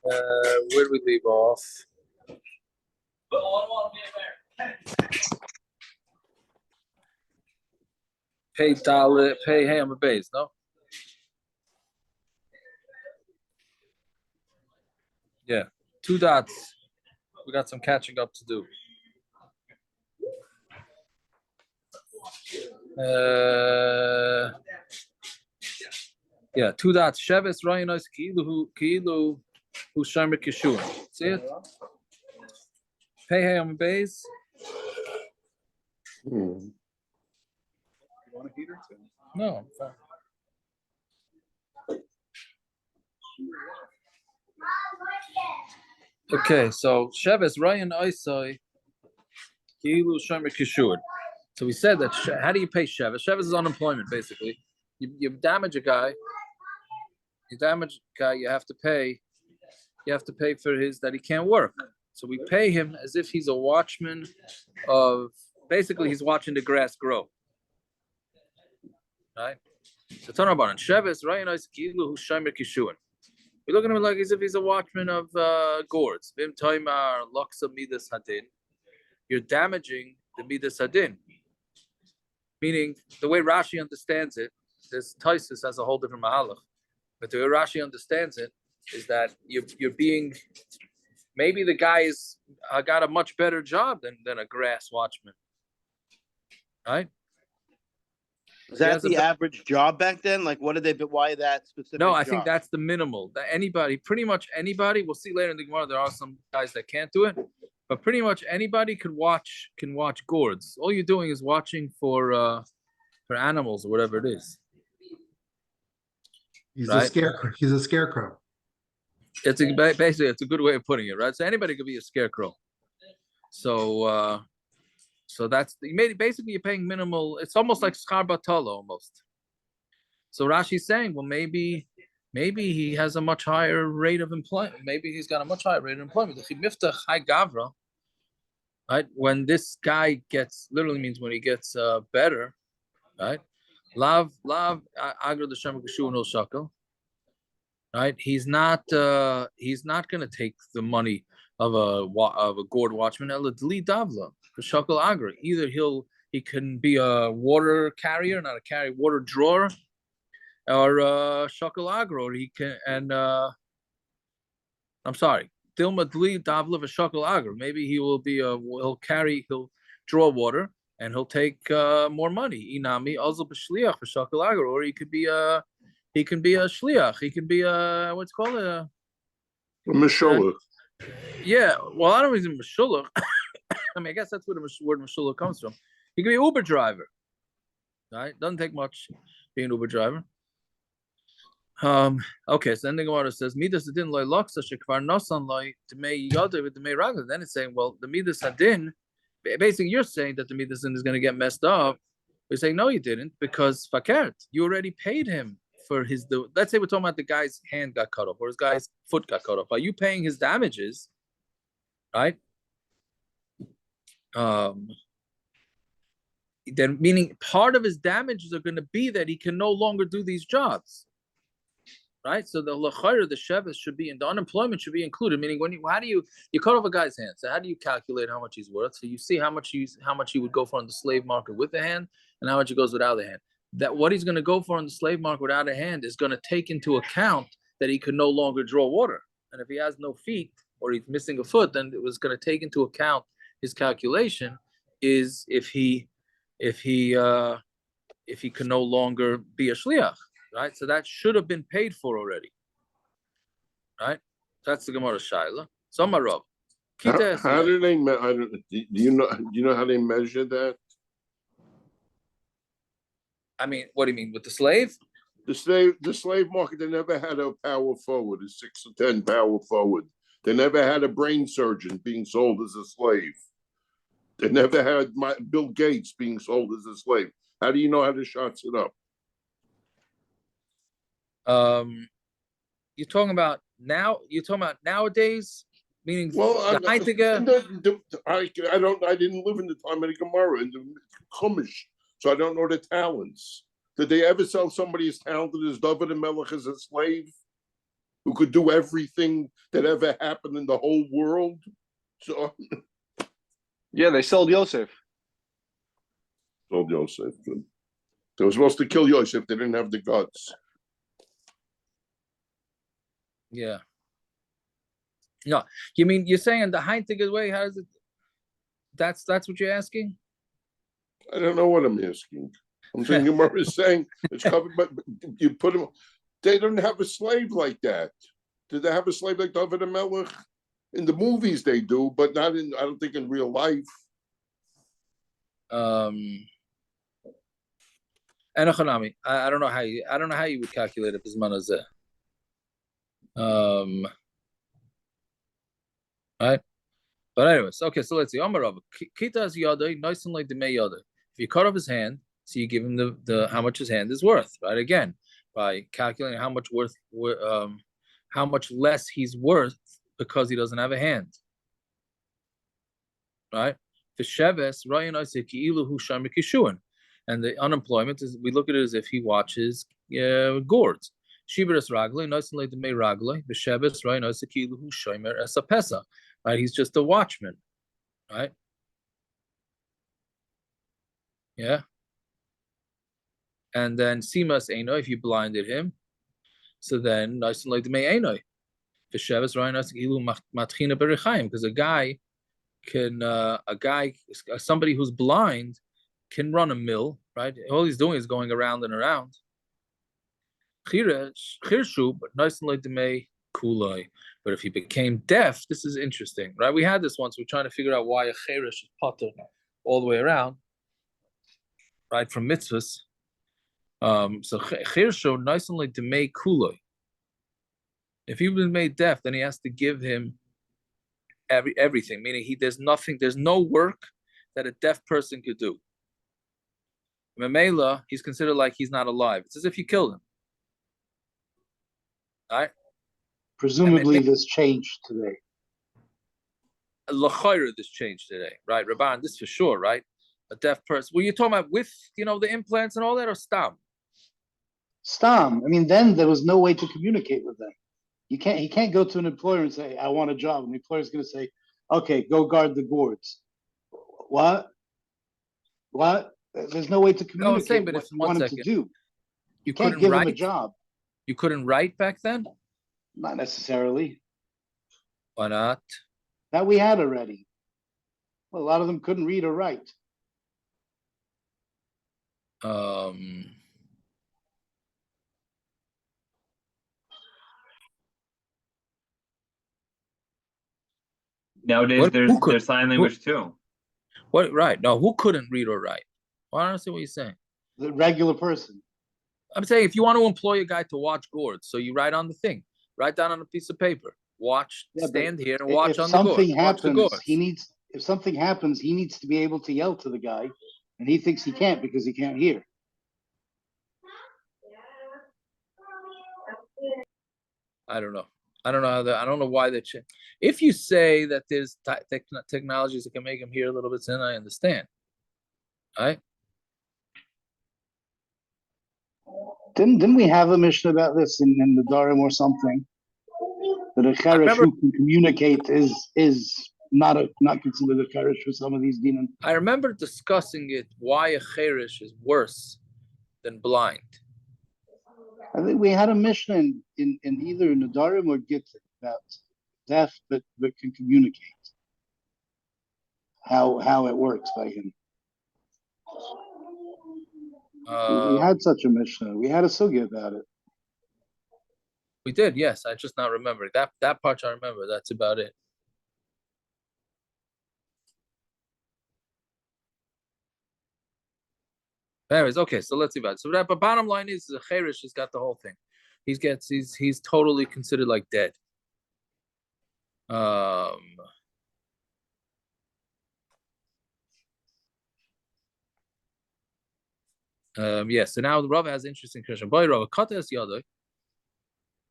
Where do we leave off? Pay dollar, pay ham a base, no? Yeah, 2 dots. We got some catching up to do. Yeah, 2 dots. Sheves Ryanos Kilu who Sharmer Kishur. See it? Pay ham a base. You want a heater too? No, I'm fine. Okay, so Sheves Ryan Isai Kilu Sharmer Kishur. So we said that. How do you pay Sheves? Sheves is unemployment, basically. You damage a guy. You damage a guy. You have to pay. You have to pay for his that he can't work. So we pay him as if he's a watchman of. Basically, he's watching the grass grow. Right. So talking about it. Sheves Ryan Isai Kilu who Sharmer Kishur. We look at him like as if he's a watchman of gourds. Vim Taimar Loksa Midas Hadin. You're damaging the Midas Hadin. Meaning, the way Rashi understands it, this Taisus has a whole different mahalach. But the way Rashi understands it is that you're being, maybe the guy is got a much better job than a grass watchman, right? Is that the average job back then? Like, what did they? Why that specific? No, I job? think that's the minimal. That anybody, pretty much anybody. We'll see later in the Gemara. There are some guys that can't do it, but pretty much anybody can watch gourds. All you're doing is watching for animals or whatever it is. He's right? a scarecrow. He's a scarecrow. Basically it's a good way of putting it, right? So anybody could be a scarecrow. So that's basically you're paying minimal. It's almost like schar batala almost. So Rashi's saying, well, maybe he has a much higher rate of employment. Maybe he's got a much higher rate of employment. Right? When this guy gets, literally means when he gets better, right? Lav agra the shem kashu no shakel. Right? He's not going to take the money of a gourd watchman. Davla for shakel agra. Either he can be a water carrier, not a water drawer, or shakel agra, or he can I'm sorry. Dilma dli davla for shakel agra. Maybe he'll draw water and he'll take more money. Inami also b'shliach for shakel agra, or he can be a shliach. He can be a what's called a meshulach. Yeah, well, I don't know if he's a meshulach. I mean, I guess that's where the word meshulach comes from. He can be an Uber driver, right? Doesn't take much being an Uber driver. Okay, so then the Gemara says midas hadin loy loksa shekvar nosan loy demei yodev demei ragla. Then it's saying, well, the midas hadin. Basically, you're saying that the midas hadin is going to get messed up. We're saying no, you didn't, because fakert, you already paid him for his. Let's say we're talking about the guy's hand got cut off or his guy's foot got cut off. Are you paying his damages? Right. Then meaning part of his damages are going to be that he can no longer do these jobs. Right, so the lachayr, the sheves should be, and the unemployment should be included. Meaning, you cut off a guy's hand, so how do you calculate how much he's worth? So you see how much he would go for on the slave market with the hand, and how much he goes without the hand. That what he's going to go for on the slave market without a hand is going to take into account that he can no longer draw water, and if he has no feet or he's missing a foot, then it was going to take into account his calculation is if he can no longer be a shliach. Right, so that should have been paid for already. Right, that's the Gemara Shaila. So Marov. How do they? Do you know how they measure that? I mean, what do you mean with the slave? The slave market. They never had a power forward, a 6 or 10 power forward. They never had a brain surgeon being sold as a slave. They never had Bill Gates being sold as a slave. How do you know how to shots it up? You're talking about now. You're talking about nowadays, meaning I didn't live in the time of the Gemara in the Chumash, so I don't know the talents. Did they ever sell somebody as talented as David and Melech as a slave, who could do everything that ever happened in the whole world? So Yeah, they sold Yosef. told Yosef. They were supposed to kill Yosef. They didn't have the guts. Yeah. No, you mean you're saying the Heintiger way? How does it? That's what you're asking. I don't know what I'm asking. I'm saying Gemara is saying it's covered, but you put them. They don't have a slave like that. Did they have a slave like David and Melech? In the movies they do, but not in. I don't think in real life. Enochanami. I don't know how you would calculate it as manazeh. Right. But anyways, okay. So let's see. Amarav Kitas Yadai, nice and like the May Yadai. If you cut off his hand, so you give him the how much his hand is worth, right? Again, by calculating how much how much less he's worth because he doesn't have a hand, right? The sheves Ryan Isaac Iluhu Shamikishuan, and the unemployment is we look at it as if he watches gourds. Shiberes Raglai, nice and like the May Raglai. The sheves Ryan Isaac Iluhu Shomer Esapesa, right? He's just a watchman, right? Yeah. And then Simas Eino, if you blinded him, so then nice and like the May Eino. The Sheves Ryan Ilu Matchina Berichaim, because somebody who's blind can run a mill, right? All he's doing is going around and around. Chirshu, but nice and like the May Kulai. But if he became deaf, this is interesting, right? We had this once. We're trying to figure out why a cherish is potter all the way around, right? From mitzvahs. So chirshu, nice and like the May Kulai. If he was made deaf, then he has to give him everything. Meaning there's no work that a deaf person could do. Memela, he's considered like he's not alive. It's as if you killed him. All right. Presumably, this changed today. L'chayra, this changed today, right? Rabban, this for sure, right? A deaf person. Were you talking about with the implants and all that, or stam? Stam. I mean, then there was no way to communicate with them. He can't go to an employer and say, I want a job. And the employer's going to say, okay, go guard the gourds. What? There's no way to communicate what you want him to do. You can't give him a job. You couldn't write back then? Not necessarily. Why not? That we had already. Well, a lot of them couldn't read or write. Nowadays, there's sign language too. What? Right? No, who couldn't read or write? Well, I don't understand what you're saying. The regular person. I'm saying if you want to employ a guy to watch gourds, so you write on the thing, write down on a piece of paper, stand here and watch on the gourds. If something happens, he needs to be able to yell to the guy, and he thinks he can't because he can't hear. I don't know. I don't know why they change. If you say that there's technologies that can make him hear a little bit, then I understand. All right. Didn't we have a mission about this in the Dharam or something? That a cherish who can communicate is not considered a cherish for some of these demons. I remember discussing it, why a cherish is worse than blind. I think we had a mission in either Nadarim or Gittin about deaf but can communicate. How it works by him. We had such a mission. We had a sugya about it. We did, yes. I just not remember that part. I remember. That's about it. Anyways, okay. So let's see about it. So that, but bottom line is, the cherish has got the whole thing. He's totally considered like dead. Yeah, so now the Rav has an interesting question.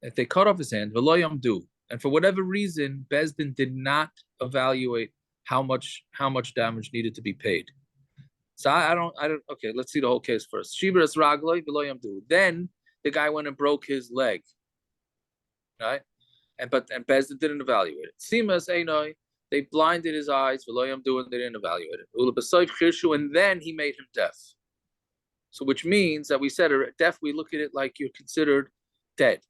If they cut off his hand, and for whatever reason, Bezdin did not evaluate how much damage needed to be paid. So I don't. Okay, let's see the whole case first. Shibras ragloi v'lo yamdu. Then the guy went and broke his leg, right? And Bezdin didn't evaluate it. Simas einoi. They blinded his eyes v'lo yamdu, and they didn't evaluate it. Ula b'soif chirshu, and then he made him deaf. So which means that we said deaf. We look at it like you're considered dead.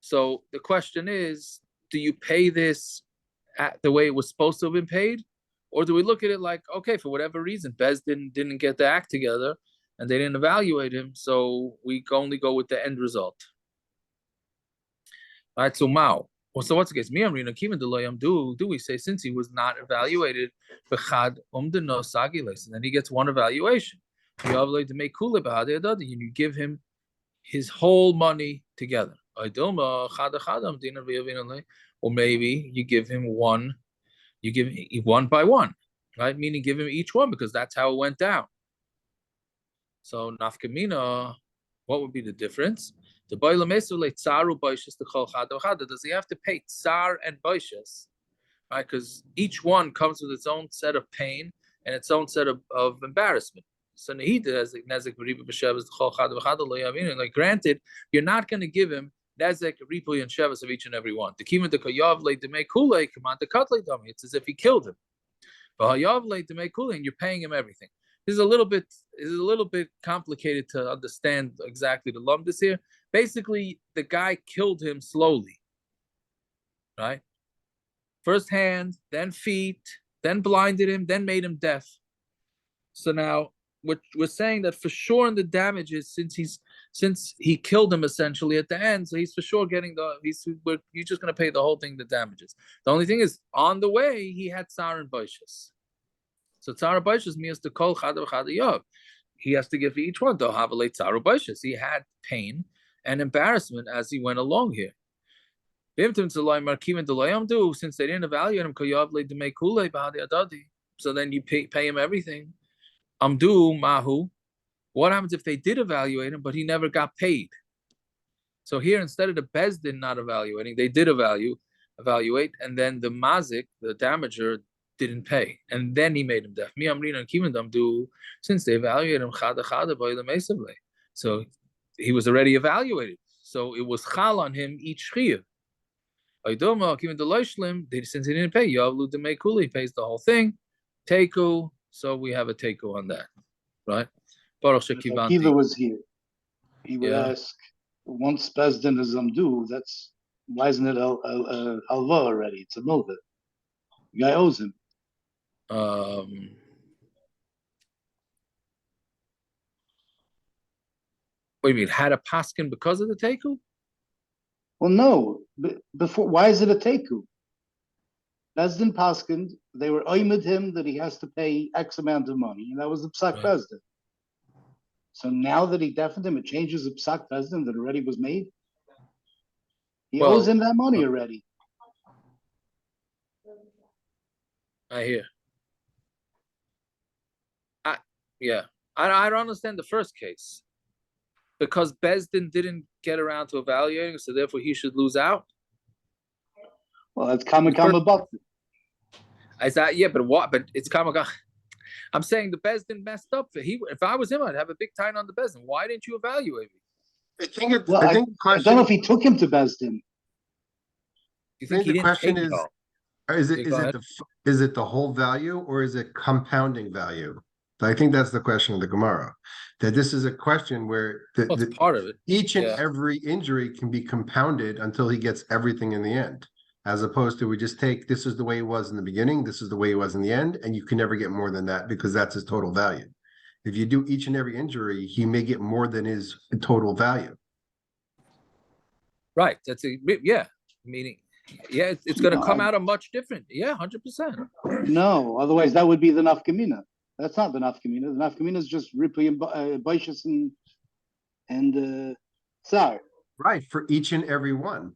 So the question is, do you pay this at the way it was supposed to have been paid? Or do we look at it like, okay, for whatever reason, Bez didn't get the act together and they didn't evaluate him, so we only go with the end result. All right, so Mao. Well, so what's the case? Do we say since he was not evaluated, and then he gets one evaluation. You give him his whole money together. Or maybe you give him one. You give one by one, right? Meaning give him each one because that's how it went down. So nafkamina, what would be the difference? The does he have to pay tsar and baishas, right? Because each one comes with its own set of pain and its own set of embarrassment. So like granted, you're not going to give him nezek, ripuy, and shevas of each and every one. It's as if he killed him. And you're paying him everything. This is a little bit complicated to understand exactly the lumdis here. Basically, the guy killed him slowly, right? First hand, then feet, then blinded him, then made him deaf. So now we're saying that for sure in the damages, since he killed him essentially at the end, so he's for sure getting you're just going to pay the whole thing, the damages. The only thing is, on the way, he had tsar and baishas. So tsar and baishas means to kol chada v'chada yav. He has to give for each one. He had pain and embarrassment as he went along here. Since they didn't evaluate him, so then you pay him everything. Amdu mahu. What happens if they did evaluate him, but he never got paid? So here, instead of the Bezdin not evaluating, they did evaluate, and then the mazik, the damager, didn't pay, and then he made him deaf. Since they evaluated him, so he was already evaluated. So it was chal on him each chiyuv. Since he didn't pay, he pays the whole thing. Teku, so we have a teku on that, right? If Akiva was here, he would ask, once Bezdin is Amdu, why isn't it halva already? It's a milva. The guy owes him. What do you mean? Had a paskin because of the teku? Well, no. Before, why is it a teku? Bezdin paskin, they were oimid him that he has to pay X amount of money, and that was the psak Bezdin. So now that he deafened him, it changes the psak Bezdin that already was made. He owes him that money already. I hear. I don't understand the first case. Because Bezdin didn't get around to evaluating, so therefore he should lose out. Well, that's Kamma Button. Is that but what? But it's Kamma. I'm saying the Bezdin messed up. If I was him, I'd have a big time on the Bezdin. Why didn't you evaluate me? I think the question, I don't know if he took him to Bezdin. You think the question is it the whole value or is it compounding value? I think that's the question of the Gemara. That this is a question where part of it. Each and every injury can be compounded until he gets everything in the end, as opposed to we just take this is the way it was in the beginning, this is the way it was in the end, and you can never get more than that because that's his total value. If you do each and every injury, he may get more than his total value. Right. That's meaning. Yeah, it's going to come out a much different. Yeah, 100%. No, otherwise that would be the nafkamina. That's not the nafkamina. The nafkamina is just Ripley and Baishas and Tsar. Right, for each and every one.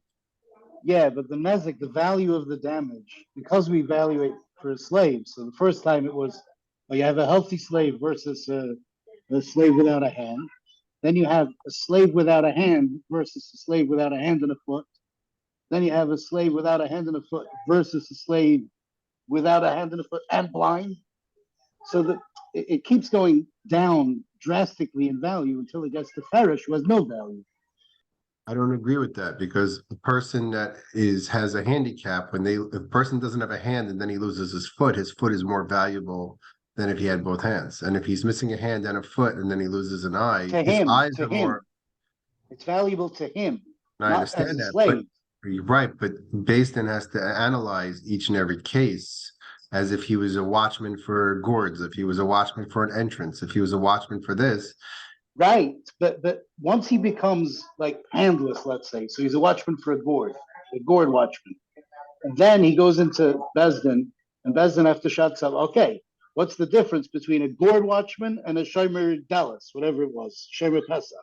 Yeah, but the nezik, the value of the damage, because we evaluate for a slave. So the first time it was, you have a healthy slave versus a slave without a hand. Then you have a slave without a hand versus a slave without a hand and a foot. Then you have a slave without a hand and a foot versus a slave without a hand and a foot and blind. So it keeps going down drastically in value until it gets to Farish, who has no value. I don't agree with that because the person that has a handicap, if the person doesn't have a hand and then he loses his foot is more valuable than if he had both hands. And if he's missing a hand and a foot and then he loses an eye, To his him, eyes to are him. more. It's valuable to him, I not as understand a that, but slave. you're right. But Basin has to analyze each and every case as if he was a watchman for gourds, if he was a watchman for an entrance, if he was a watchman for this. Right, but once he becomes like handless, let's say, so he's a watchman for a gourd watchman, and then he goes into Besdin, and Besdin after shuts up. Okay, what's the difference between a gourd watchman and a shomer Dallas, whatever it was, shomer Pesach?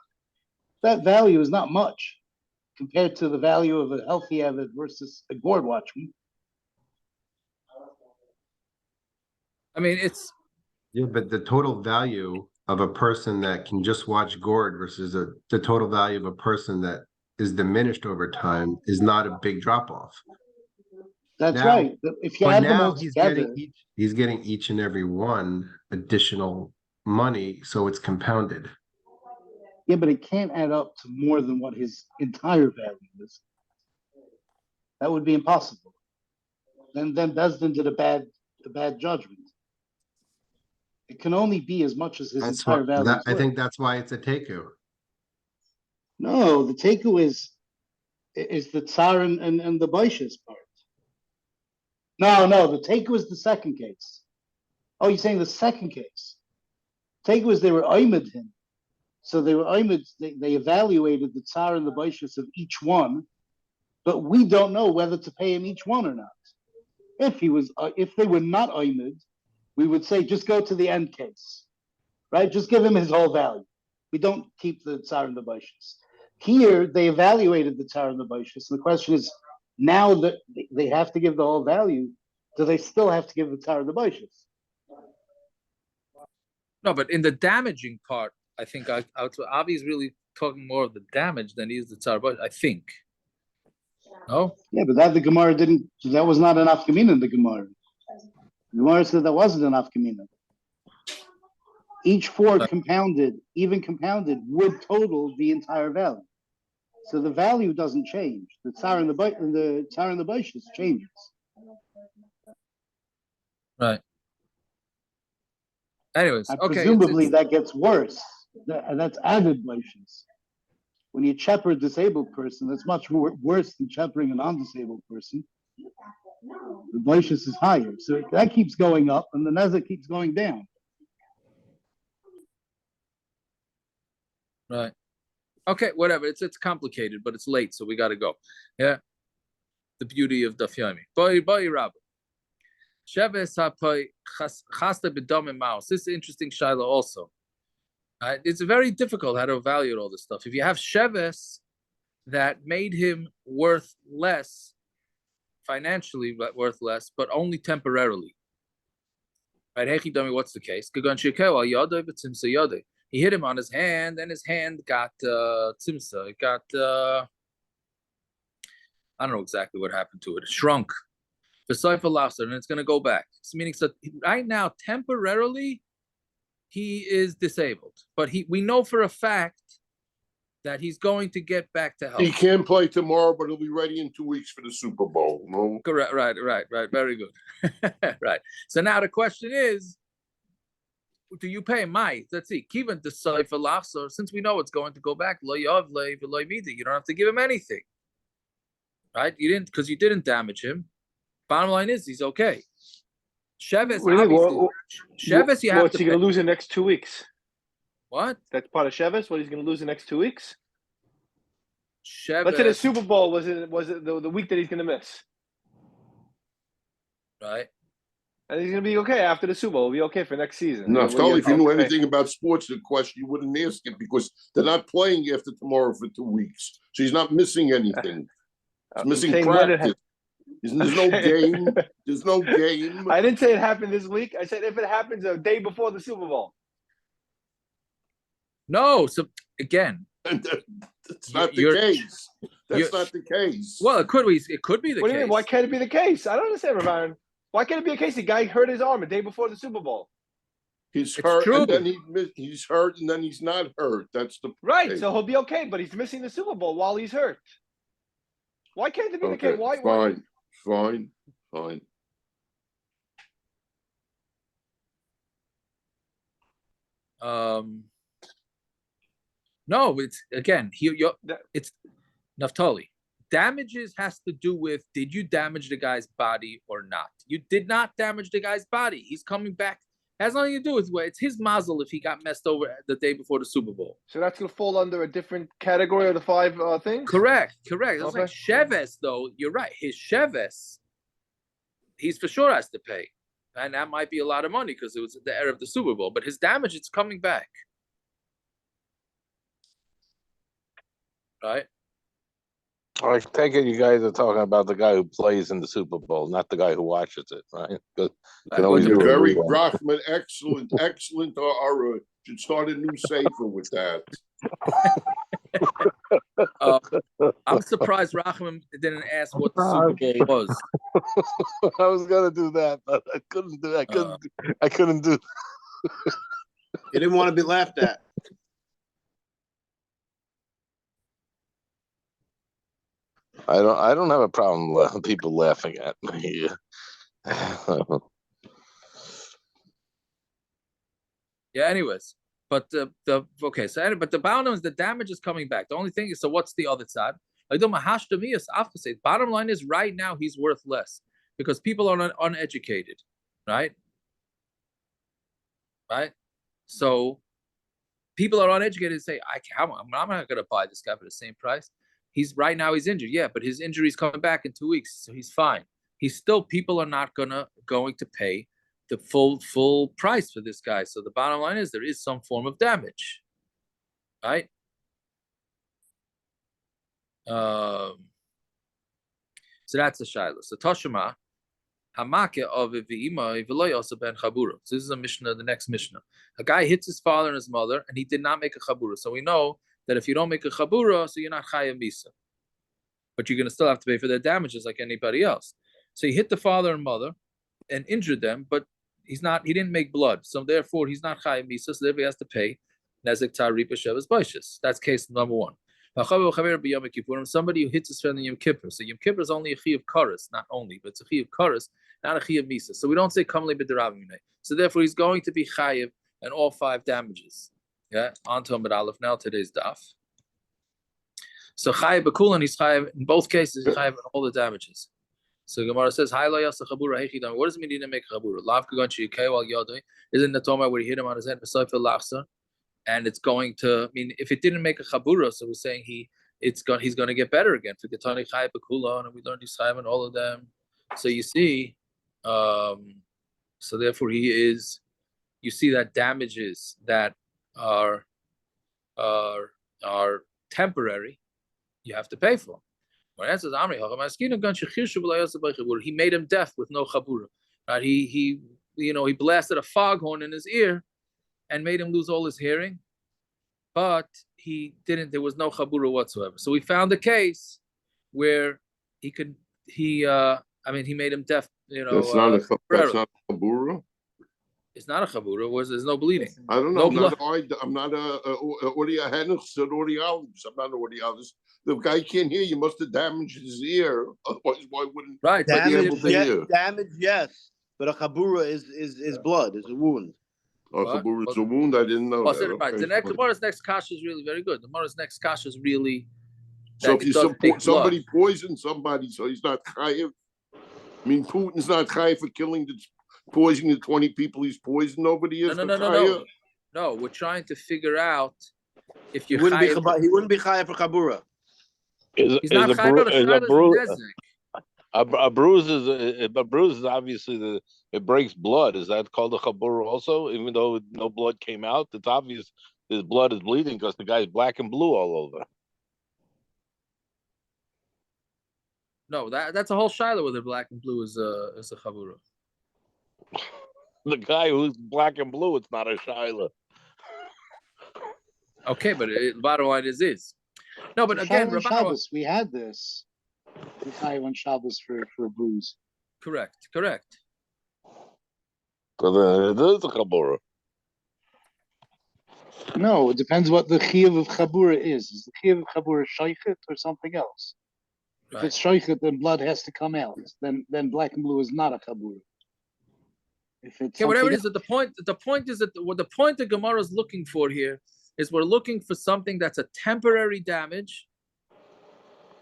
That value is not much compared to the value of a healthy avid versus a gourd watchman. I mean, it's Yeah, but the total value of a person that can just watch gourd versus the total value of a person that is diminished over time is not a big drop off. That's Now- right. But if you But add them now all together, he's getting each and every one additional money, so it's compounded. yeah, but it can't add up to more than what his entire value is. That would be impossible. Then Besdin did a bad judgment. It can only be as much as his entire value. I think that's why it's a teku. No, the teku is the tsar and the baishas part. No, the teku is the second case. Oh, you're saying the second case? Teku is they were oimid him, so they were oimid. They evaluated the tsar and the baishas of each one, but we don't know whether to pay him each one or not. If they were not oimid, we would say just go to the end case, right? Just give him his whole value. We don't keep the tsar and the baishas. Here, they evaluated the tsar and the baishas. The question is, now that they have to give the whole value, do they still have to give the tsar and the baishas? no, but in the damaging part, I think Avi is really talking more of the damage than he is the tsar. But I think, no, Yeah, but that the Gemara didn't. That was not enough kamina in the Gemara. The Gemara said that wasn't enough kamina. Each four even compounded, would total the entire value. So the value doesn't change. The tsar and the baishas changes. right. Anyways, And okay. presumably that gets worse. That's added baishas. When you chepper a disabled person, that's much worse than cheppering a non-disabled person. The baishas is higher, so that keeps going up, and the nezek keeps going down. Right. Okay, whatever. It's complicated, but it's late, so we got to go. Yeah. The beauty of Daf Yomi. Bye, Rabbi. Sheves hapai chasta b'damim maus. This is interesting shaila also. It's very difficult how to evaluate all this stuff. If you have sheves that made him worth less financially, but worth less, but only temporarily. Right? Hechi dami, what's the case? He hit him on his hand, and his hand got tzimsa. It got I don't know exactly what happened to it. It shrunk. And it's going to go back. So meaning, so right now, temporarily, he is disabled, but we know for a fact that he's going to get back to health. He can't play tomorrow, but he'll be ready in 2 weeks for the Super Bowl. No, Correct. Right. Very good. Right. So now the question is, do you pay him? Let's see. Kivan the so since we know it's going to go back, you don't have to give him anything. Right? You didn't damage him. Bottom line is he's okay. Sheves, Sheves, you have what's he going to lose in the next 2 weeks? What? That's part of Sheves. What he's going to lose in the next 2 weeks? Sheves. Let's say the Super Bowl was it the week that he's going to miss, right? And he's going to be okay after the Super Bowl. He'll be okay for next season. no. If you knew anything about sports, the question you wouldn't ask it because they're not playing after tomorrow for 2 weeks, so he's not missing anything. He's missing practice. There's no game. There's no game. I didn't say it happened this week. I said if it happens a day before the Super Bowl. No, so again, that's not the case. That's not the case. Well, it could be the What case. do you mean? Why can't it be the case? I don't understand, Ravon. Why can't it be a case? The guy hurt his arm a day before the Super Bowl. He's It's hurt, true. and then he's hurt, and then he's not hurt. That's the Right, case. so he'll be okay, but he's missing the Super Bowl while he's hurt. Why can't it be the Okay, case? Why? fine. No, it's again That- it's Naftali. Damages has to do with did you damage the guy's body or not? You did not damage the guy's body. He's coming back. Has nothing to do with what it's his mazel if he got messed over the day before the Super Bowl. So that's gonna fall under a different category of the five things. Correct. That's Okay. like Sheves, though. You're right. His Sheves, he's for sure has to pay. And that might be a lot of money because it was the era of the Super Bowl. But his damage, it's coming back. Right? I take it you guys are talking about the guy who plays in the Super Bowl, not the guy who watches it, right? Because you can always do a Very rerun. Brachman, excellent. Should start a new safer with that. I'm surprised Rahman didn't ask what the Super Bowl was. I was gonna do that, but I couldn't do. I couldn't do. You didn't want to be laughed at. I don't have a problem with people laughing at me. Yeah, anyways. But the bottom is the damage is coming back. The only thing is, so what's the other side? Bottom line is right now he's worth less because people are uneducated, right? Right? So people are uneducated and say, I'm not going to buy this guy for the same price. He's right now he's injured, yeah, but his injury is coming back in 2 weeks, so he's fine. People are not going to pay the full price for this guy. So the bottom line is there is some form of damage, right? So that's the shaila. So Toshima, Hamake of V'ima V'lo also ben Chabura. So this is a Mishnah, the next Mishnah. A guy hits his father and his mother, and he did not make a Chabura. So we know that if you don't make a Chabura, so you're not Chayav Misa. But you're going to still have to pay for their damages like anybody else. So he hit the father and mother and injured them, but he didn't make blood. So therefore, he's not Chayav Misa, so therefore he has to pay Nezek Taripa Shevas Baishas. That's case number one. Somebody who hits his friend in Yom Kippur. So Yom Kippur is only a Chi of Karas, not only, but it's a Chi of Karas, not a Chi of Misa. So we don't say Kamli B'Deravimine. So therefore, he's going to be Chayav and all five damages. Yeah, on to Amid Aleph now, today's daf. So Chayav B'Kulan, he's Chayav, in both cases, he's Chayav all the damages. So Gemara says, "Hai lo yasa chabura hechidam." What does it mean he didn't make a chabura? Lav kagon sheyikei wal yodoi. Isn't the Toma where he hit him on his head b'soifel lachsa? And it's going to mean if it didn't make a chabura, so we're saying he's going to get better again. For Getani Chayav B'Kulan, and we learned his Chayav and all of them. So you see, so therefore you see that damages that are temporary, you have to pay for. He made him deaf with no chabura. Right? He blasted a foghorn in his ear and made him lose all his hearing, but there was no chabura whatsoever. So we found a case where he made him deaf, That's not a chabura. It's not a chabura. There's no bleeding. I don't know. No I'm not a audiologist. I'm not an audiologist. The guy can't hear. You must have damaged his ear. Otherwise, why wouldn't right? he be able to hear? Damage, yes. But a chabura is blood, is a wound. A chabura is a wound. I didn't know that. Right. Okay. The Gemara's next kasha is really very good. The Gemara's next kasha is really. So if somebody poisoned somebody, so he's not chayiv. I mean, Putin's not chayiv for poisoning the 20 people he's poisoned over the years. No, we're trying to figure out if you he wouldn't be chayav for chabura. He's not chayav. A bruise is obviously it breaks blood. Is that called a chabura also? Even though no blood came out, it's obvious his blood is bleeding because the guy's black and blue all over. No, that's a whole shiloh whether black and blue is a chabura. The guy who's black and blue, it's not a shiloh. Okay, but the bottom line is. No, but again, Shabbos, we had this. We had on Shabbos for a bruise. Correct. So then it is a chabura. No, it depends what the chiyuv of chabura is. Is the chiyuv of chabura shaykhet or something else? If it's shaykhet, then blood has to come out. Then black and blue is not a chabura. If it's whatever it something is, the point is that what the point the Gemara is looking for here is we're looking for something that's a temporary damage,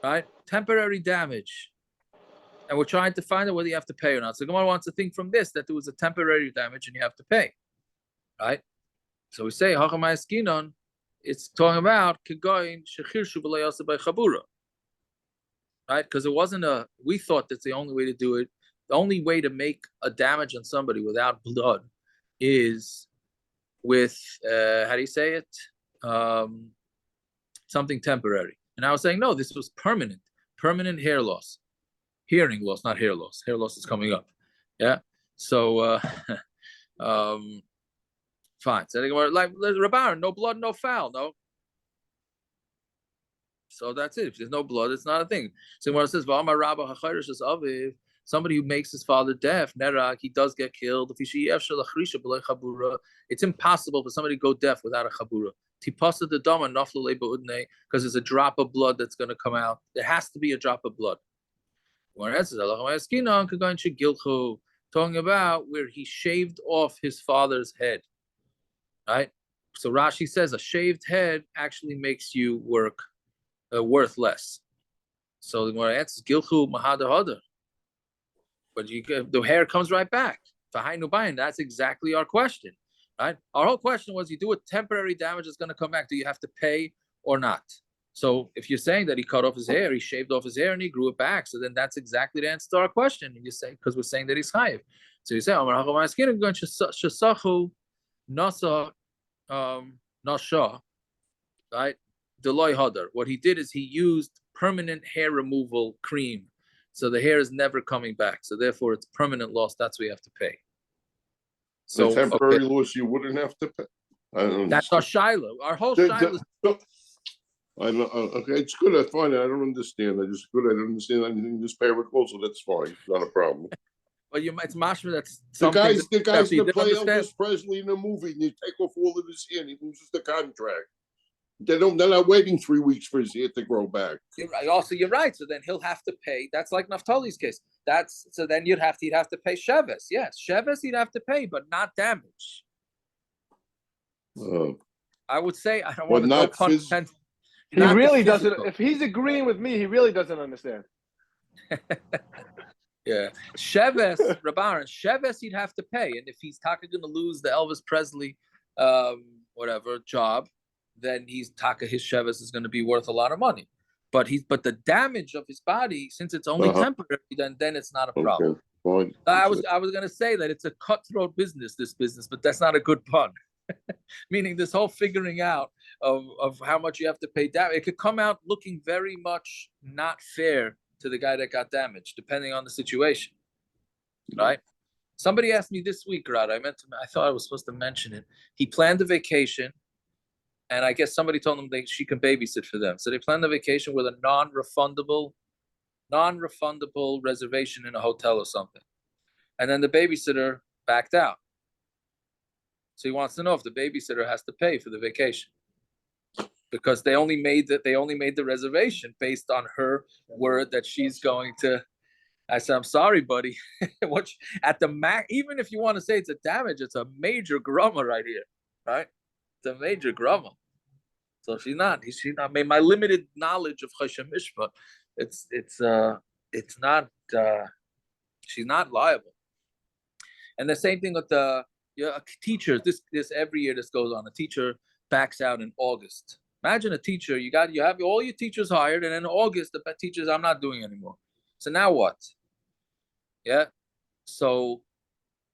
right? Temporary damage. And we're trying to find out whether you have to pay or not. So Gemara wants to think from this that there was a temporary damage and you have to pay, right? So we say Hachamay Skinon, it's talking about Kegoin Shechirshu B'Layasa by Chabura, right? Because it wasn't we thought that's the only way to do it. The only way to make a damage on somebody without blood is with how do you say it? Something temporary. And I was saying no, this was permanent hair loss. Hearing loss, not hair loss. Hair loss is coming up. Yeah. So fine. So like Rabban, no blood, no foul, no. So that's it. If there's no blood, it's not a thing. So when it says somebody who makes his father deaf, nerak, he does get killed. It's impossible for somebody to go deaf without a chabura. Because there's a drop of blood that's going to come out. There has to be a drop of blood. Talking about where he shaved off his father's head, right? So Rashi says a shaved head actually makes you worth less. So the answer is gilchu mahadahada, but the hair comes right back. That's exactly our question, right? Our whole question was: you do a temporary damage, it's going to come back. Do you have to pay or not? So if you're saying that he cut off his hair, he shaved off his hair and he grew it back, so then that's exactly the answer to our question. And you say, because we're saying that he's chayiv. So you say, Nasha, right? Deloy Hadar. What he did is he used permanent hair removal cream. So the hair is never coming back. So therefore it's permanent loss. That's what you have to pay. So the temporary loss you wouldn't have to pay. I don't That's our shiloh. Our whole shiloh. I know. Okay, it's good. I find it. I don't understand. I don't understand anything in this paragraph, so that's fine. Not a problem. But it's mashma. That's the guys that play Elvis Presley in a movie, and you take off all of his hair, and he loses the contract. They're not waiting 3 weeks for his hair to grow back. You're right. Also, you're right. So then he'll have to pay. That's like Naphtali's case. So then he'd have to pay sheves. Yes, sheves he'd have to pay, but not damage. I would say I don't want to go pun. He really doesn't. If he's agreeing with me, he really doesn't understand. Yeah, sheves, Rabbaran, sheves he'd have to pay, and if he's taka going to lose the Elvis Presley, whatever job, then his sheves is going to be worth a lot of money. But the damage of his body, since it's only temporary, then it's not a problem. Okay, fine. I was going to say that it's a cutthroat business, but that's not a good pun. Meaning this whole figuring out of how much you have to pay down, it could come out looking very much not fair to the guy that got damaged, depending on the situation, right? Somebody asked me this week, Rod. I thought I was supposed to mention it. He planned a vacation, and I guess somebody told him she can babysit for them. So they planned a vacation with a non-refundable reservation in a hotel or something, and then the babysitter backed out. So he wants to know if the babysitter has to pay for the vacation, because they only made the reservation based on her word that she's going to. I said, I'm sorry, buddy. At the max, even if you want to say it's a damage, it's a major grumma right here, right? It's a major grumma. So she's not. I mean, my limited knowledge of Choshen Mishpah, it's not. She's not liable. And the same thing with the teachers. This every year this goes on. A teacher backs out in August. Imagine a teacher. You have all your teachers hired, and in August the teachers I'm not doing anymore. So now what? Yeah. So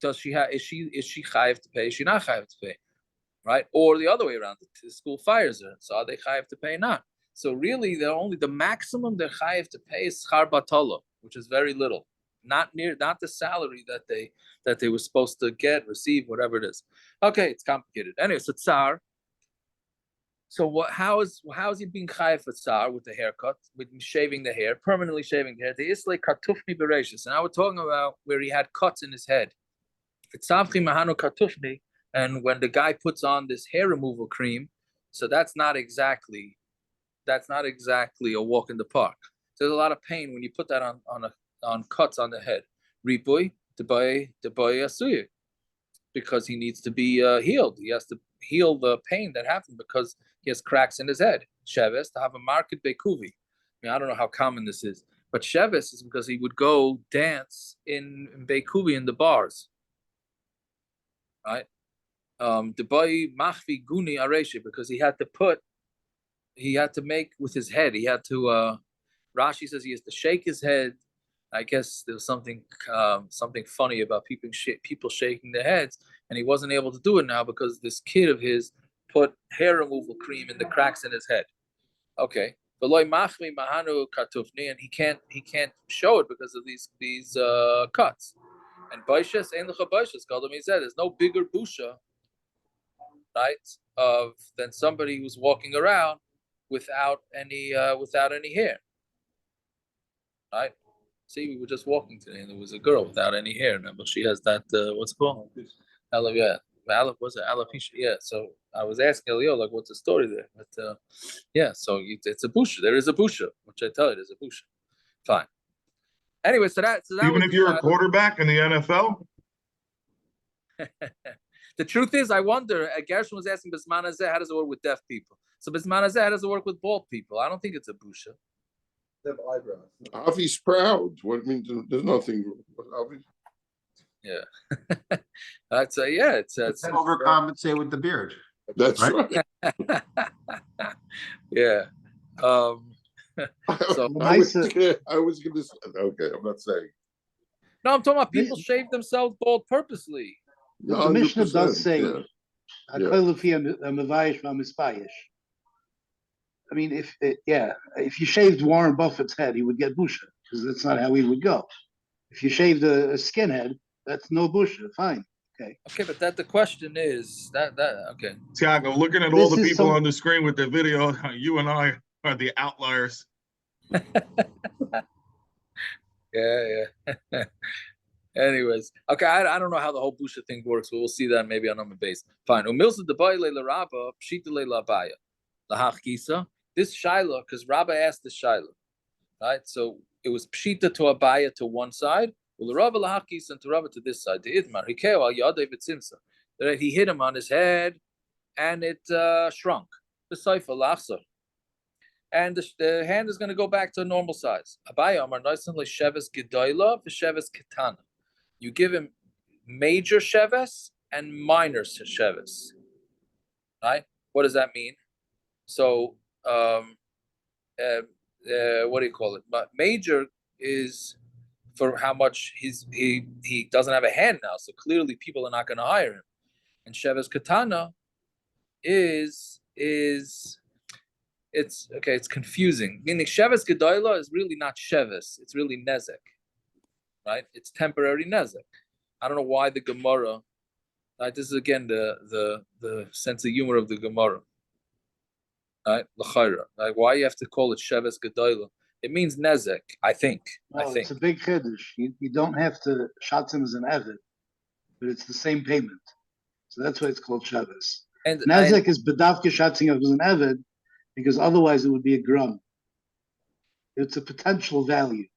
does she have? Is she chayiv to pay? Is she not chayiv to pay? Right? Or the other way around? The school fires her. So are they chayiv to pay? Not. So really, the maximum they're chayiv to pay is schar batala, which is very little. Not the salary that they were supposed to receive, whatever it is. Okay, it's complicated. Anyway, so tsar. So how is he being chayiv for tsar with the haircut, with shaving the hair, permanently shaving the hair? The islay katufni bereshis, and now we're talking about where he had cuts in his head. Tzavchi mahanu katufni. And when the guy puts on this hair removal cream, so that's not exactly a walk in the park. So there's a lot of pain when you put that on cuts on the head. Ripui debai asuye, because he needs to be healed. He has to heal the pain that happened because he has cracks in his head. Sheves to have a market bekuvi. I don't know how common this is, but Sheves is because he would go dance in Bekuvi in the bars, right? Debai machvi guni areshe, because he had to make with his head. He had to. Rashi says he has to shake his head. I guess there was something funny about people shaking their heads, and he wasn't able to do it now because this kid of his put hair removal cream in the cracks in his head. Okay, and he can't show it because of these cuts. And baishes ein lecha baishes gadol mizeh. There's no bigger busha, right, than somebody who's walking around without any hair, right? See, we were just walking today, and there was a girl without any hair. Remember, she has that what's it called? Yeah, was it alopecia? Yeah. So I was asking Elio, like, what's the story there? But yeah, so it's a busha. There is a busha, which I tell you, there's a busha. Fine. Anyway, so that Even was if you're a quarterback in the NFL. The truth is, I wonder. Gershon was asking Bisman Hazeh, how does it work with deaf people? So Bisman Hazeh, how does it work with bald people? I don't think it's a busha. They have eyebrows. Avi's proud. What means there's nothing. Avi. Yeah. That's yeah. It's Overcompensate with the beard. That's Right. right. Yeah. So I was gonna say, okay, I'm not saying. no, I'm talking about people shave themselves bald purposely. The Mishnah does 100%, say, yeah. I mean, if you shaved Warren Buffett's head, he would get busha because that's not how he would go. If you shaved a skinhead, that's no busha. Fine, okay. Okay, but the question is that okay. Tiago, looking at all the people on the screen with the video, you and I are the outliers. Yeah. Anyways, okay, I don't know how the whole busha thing works, but we'll see that maybe on base. Fine. Umilsa debayle la Rabba, pshita le la Abaya. Lahach kisa. This Shiloh, because Rabba asked the Shiloh, right? So it was pshita to Abaya to one side, well, Rabba lahach kisa and to Rabba to this side. To Idmar, hikeo al yadei v'tzimsa. He hit him on his head, and it shrunk. The seifa lachsa. And the hand is going to go back to a normal size. Abaya amar noisan le sheves gedoyla v'sheves ketana. You give him major sheves and minor sheves, right? What does that mean? So, what do you call it? But major is for how much he doesn't have a hand now, so clearly people are not going to hire him. And sheves katana is it's okay. It's confusing. Meaning sheves gedoyla is really not sheves; it's really nezek, right? It's temporary nezek. I don't know why the Gemara. Right, this is again the sense of humor of the Gemara. Right, l'chayra. Like, why you have to call it sheves gedoyla? It means nezek. I think. It's a big chiddush. You don't have to shot him as an eved, but it's the same payment. So that's why it's called sheves. And nezek is bedavke shatzing as an eved, because otherwise it would be a grum. It's a potential value.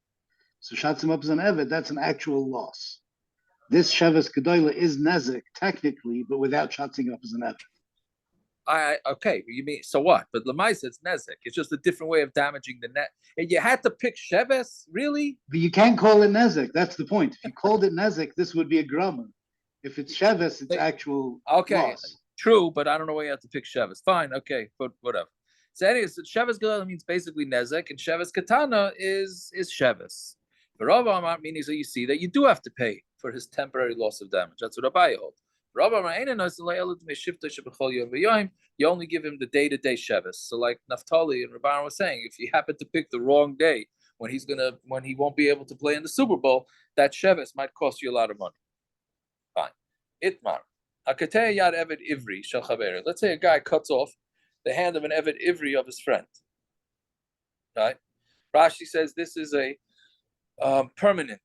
So shatzim up as an eved, that's an actual loss. This sheves gedoyla is nezek technically, but without shatzing up as an eved. Okay, you mean so what? But Lamaisa, it's nezek. It's just a different way of damaging the net. And you had to pick sheves, really? But you can't call it nezek. That's the point. If you called it nezek, this would be a grummer. If it's sheves, it's actual loss. True, but I don't know why you have to pick sheves. Fine, okay, but whatever. So anyways, sheves gedoyla means basically nezek, and sheves katana is sheves. But Rav Amar meaning, so you see that you do have to pay for his temporary loss of damage. That's what Abaye holds. You only give him the day-to-day sheves. So like Naftali and Rabban was saying, if you happen to pick the wrong day when he won't be able to play in the Super Bowl, that sheves might cost you a lot of money. Fine. Itmar. Yad Eved Ivri Shel Chaver. Let's say a guy cuts off the hand of an Eved Ivri of his friend. Right? Rashi says this is a permanent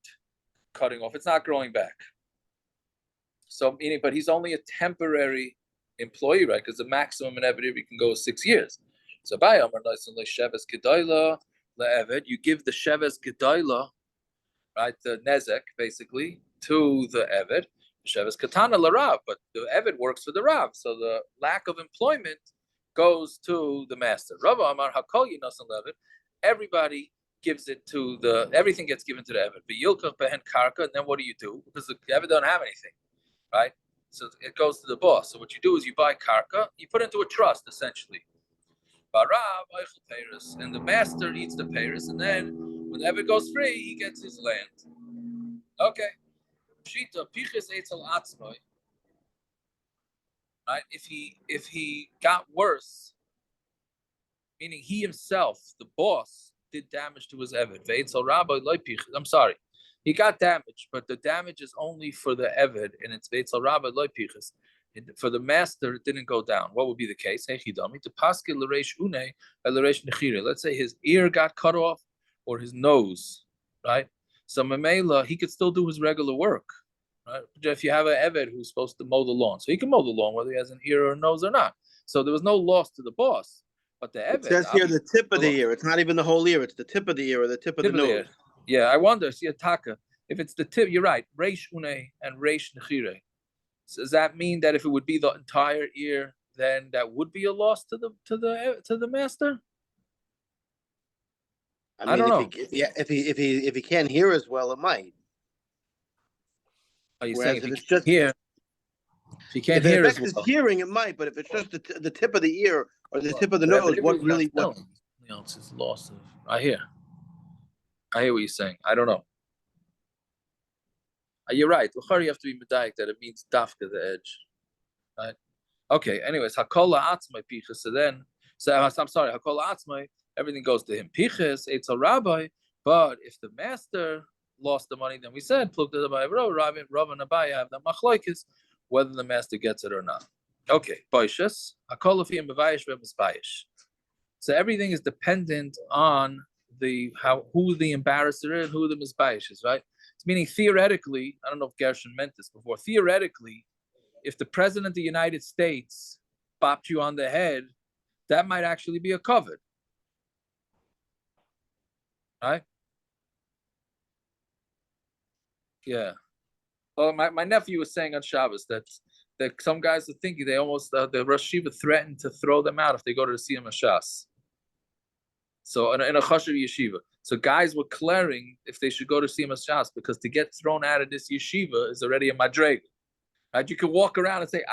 cutting off. It's not growing back. So meaning, but he's only a temporary employee, right? Because the maximum in Eved can go is 6 years. So by Amar Noisan Sheves Gedoyla leEved, you give the Sheves Gedoyla, right, the Nezek basically to the Eved. Sheves Katana LaRav, but the Eved works for the Rav, so the lack of employment goes to the master. Rav Amar Hakol Yinasan leEved, everybody gives it to everything gets given to the Eved. But Yilkach Behen Karka, and then what do? Because the Eved don't have anything, right? So it goes to the boss. So what you do is you buy karka, you put it into a trust, essentially. Barav Eichel Paris, and the master eats the Paris, and then whenever it goes free, he gets his land. Okay. Shita Pichis Eitzel Atzmoi. Right? If he got worse, meaning he himself, the boss, did damage to his Eved. Ve'etzel Rabbi Loipichis. I'm sorry. He got damaged, but the damage is only for the Eved, and it's Ve'etzel Rabbi Loipichis. For the master, it didn't go down. What would be the case? Let's say his ear got cut off or his nose, right? So Mamela, he could still do his regular work, right? If you have an Eved who's supposed to mow the lawn, so he can mow the lawn whether he has an ear or a nose or not. So there was no loss to the boss. But the Eved, it says here the tip of the ear. It's not even the whole ear. It's the tip of the ear or the tip of the nose. Yeah, I wonder. See, Taka, if it's the tip, you're right. Reish une and reish nechire. So does that mean that if it would be the entire ear, then that would be a loss to the master? I don't know. If he can't hear as well, it might. Are you saying if it's just here? If he can't hear as well, his hearing, it might. But if it's just the tip of the ear or the tip of the nose, what really? What else is loss of? I hear what you're saying. I don't know. You're right. You have to be medayik that it means dafka the edge, right? Okay. Anyways, hakola atzmai pichas. So I'm sorry. Hakola atzmai. Everything goes to him. Pichas eitzel rabbi. But if the master lost the money, then we said plukta the Rav and Abaye have the machlokes whether the master gets it or not. Okay. Boishas hakola fi mevayish v'misbayish. So everything is dependent on who the embarrasser is, who the misbayish is, right? It's meaning theoretically, I don't know if Gershon meant this before, theoretically, if the president of the United States bopped you on the head, that might actually be a covet. Right? Yeah. Well, my nephew was saying on Shabbos that some guys are thinking they almost, the Rosh Yeshiva threatened to throw them out if they go to the Siyam Hashas. So in a chashuv yeshiva, so guys were clearing if they should go to Siyam Hashas because to get thrown out of this yeshiva is already a madrega. Right? You can walk around and say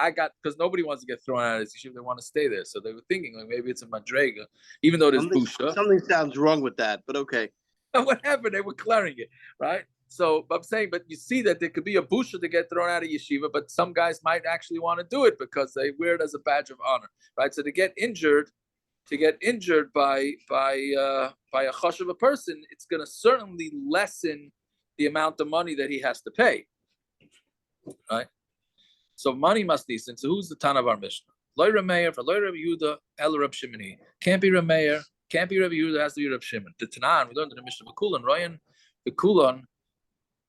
because nobody wants to get thrown out of this yeshiva; they want to stay there. So they were thinking like maybe it's a madrega, even though there's busha. Something sounds wrong with that, but okay. Whatever, they were clearing it, right? So I'm saying, but you see that there could be a busha to get thrown out of yeshiva, but some guys might actually want to do it because they wear it as a badge of honor, right? So to get injured by a chush of a person, it's going to certainly lessen the amount of money that he has to pay, right? So money must be. So who's the Tan of our Mishnah? Loy Rameir for Loy Rabbi Yehuda El Rab Shimoni. Can't be Rameir. Can't be Rabbi Yehuda. Has to be Rab Shimon. The Tanan we learned in the Mishnah Bekulan Ryan Bekulan,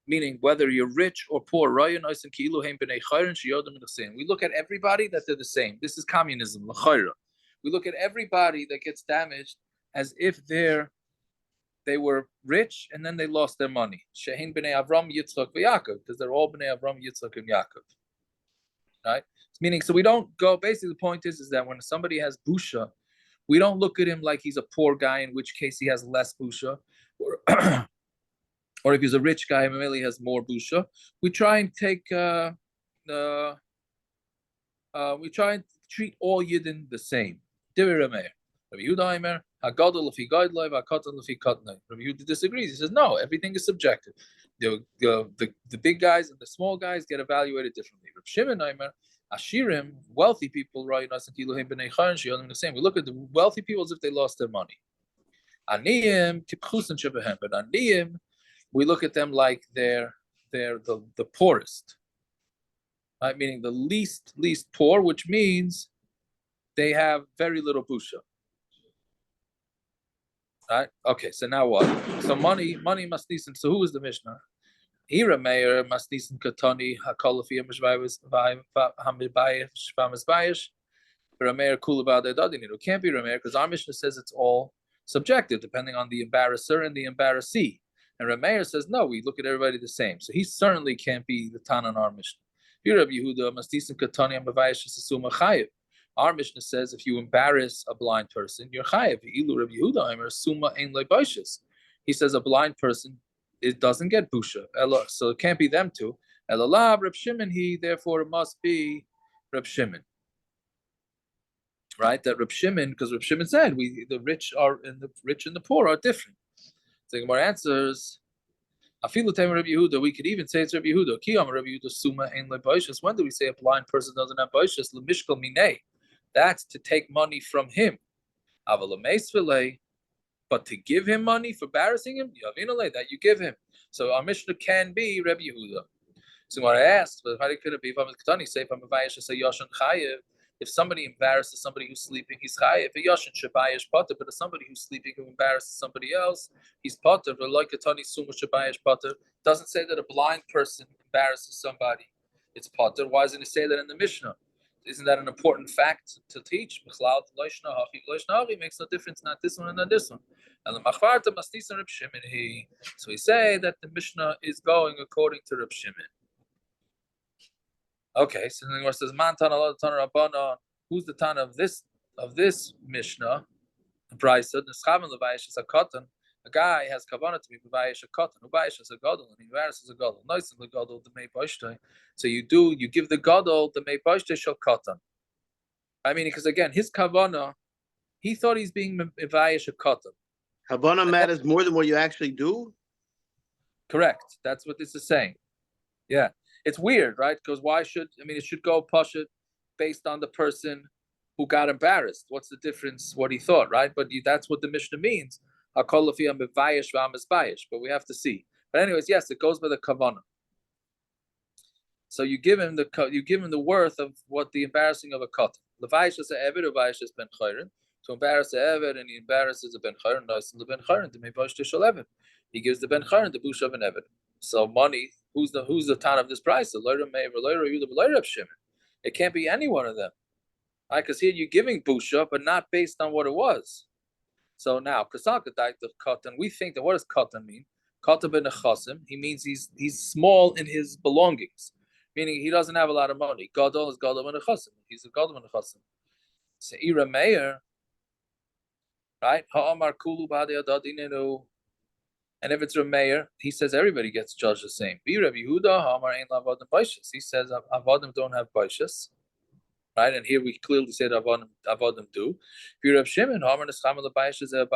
meaning whether you're rich or poor. Ryan Oisin Ki'ilu Heim Bnei Chayrin Sheyodim in the same. We look at everybody that they're the same. This is communism. L'chayra. We look at everybody that gets damaged as if they were rich and then they lost their money. Shehin b'nei Avram, Yitzchak, v'Yaakov, because they're all b'nei Avram, Yitzchak, and Yaakov. Right? It's meaning, so we don't go. Basically, the point is that when somebody has busha, we don't look at him like he's a poor guy, in which case he has less busha, or if he's a rich guy, maybe he has more busha. We try and treat all Yidden the same. Rabbi Yehuda disagrees. He says, no, everything is subjective. The big guys and the small guys get evaluated differently. Rabbi Shimon Aimer, Ashirim, wealthy people, right? The same. We look at the wealthy people as if they lost their money. Aniyim, but Aniyim, we look at them like they're the poorest. Right? Meaning the least poor, which means they have very little busha. Right? Okay, so now what? So money must decent. So who is the Mishnah? Ira Meir Masnisen Katani Hakolafi Hamibayish Rameir Kulaba Dadin. It can't be Rameir because our Mishnah says it's all subjective, depending on the embarrasser and the embarrassee. And Rameir says, no, we look at everybody the same. So he certainly can't be the Tan on our Mishnah. Our Mishnah says if you embarrass a blind person, you're chayiv. He says a blind person, it doesn't get busha. So it can't be them two. Elalab Reb Shimon, therefore it must be Reb Shimon. Right? That Reb Shimon, because Reb Shimon said the rich and the poor are different. So Gemara answers, Afilu Tema Reb Yehuda, we could even say it's Reb Yehuda. Kiyam Reb Yehuda Suma Ein Lebaishas. When do we say a blind person doesn't have baishas? Lemishkal Minei. That's to take money from him. But to give him money for embarrassing him, that you give him. So our Mishnah can be Reb Yehuda. So what I asked, but how could it be if I'm a Ketani, say if I'm a Vayish, say Yoshan Chayev, if somebody embarrasses somebody who's sleeping, he's Chayev. If Yoshan Shabayish Potter, but if somebody who's sleeping who embarrasses somebody else, he's Potter. But like Ketani Suma Shabayish Potter, doesn't say that a blind person embarrasses somebody. It's Potter. Why doesn't it say that in the Mishnah? Isn't that an important fact to teach? Makes no difference, not this one and not this one. And the Machvarta Mastis and Reb Shimon. So we say that the Mishnah is going according to Reb Shimon. Okay, so then it says Man Tana Allah Tana Rabbana. Who's the Tana of this Mishnah? Brisa, the Schaven Levayish is a cotton. A guy has kavanah to be Levayish a cotton. Levayish is a gadol, and he embarrasses a gadol. Nice the gadol the mei boishtei. So you give the gadol the mei boishtei shel cotton. I mean, because again, his kavanah, he thought he's being Levayish a cotton. Kavanah matters more than what you actually do. Correct. That's what this is saying. Yeah. It's weird, right? Because it should go pashut based on the person who got embarrassed. What's the difference? What he thought, right? But that's what the Mishnah means. But we have to see. But anyways, yes, it goes by the kavanah. So you give him the worth of what the embarrassing of a cotton. Levayish is a eved, levayish is ben chayrin. To embarrass a eved, and he embarrasses a ben chayrin, nice the ben chayrin to meivash shel eved. He gives the ben chayrin the bush of an eved. So money. Who's the ton of this price? It can't be any one of them. Right? Because here you're giving busha, but not based on what it was. So now, cotton, we think that what does cotton mean? Cotton ben nechasim, he means he's small in his belongings, meaning he doesn't have a lot of money. Gadol is gadol ben nechasim. He's a gadol ben nechasim. So Ira Meir, right? Ha'amar kulu b'adei adadinenu. And if it's Rameir, he says everybody gets judged the same. Be Rabbi Yehuda, Hamar ain't lavadim baishas. He says avodim don't have baishas, right? And here we clearly say that avodim do. Be Reb Shimon, Hamar nescham lebaishas a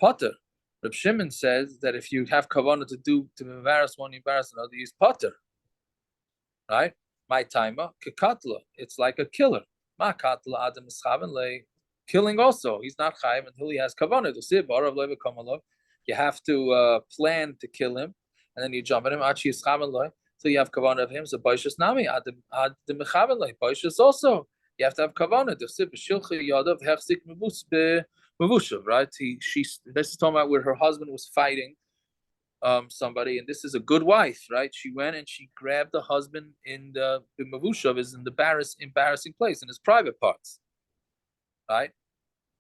potter. Reb Shimon says that if you have kavanah to embarrass one, you embarrass another, you use potter, right? My timer kekatla. It's like a killer. Ma katla adam neschaven le. Killing also. He's not chayiv until he has kavanah. To see barav leva kamalov. You have to plan to kill him, and then you jump at him. So you have kavanah of him. So baishas nami ad mechaven loy. Baishas also you have to have kavanah. Right? This is talking about where her husband was fighting somebody, and this is a good wife, right? She went and she grabbed the husband in the mavushav, is in the embarrassing place in his private parts, right?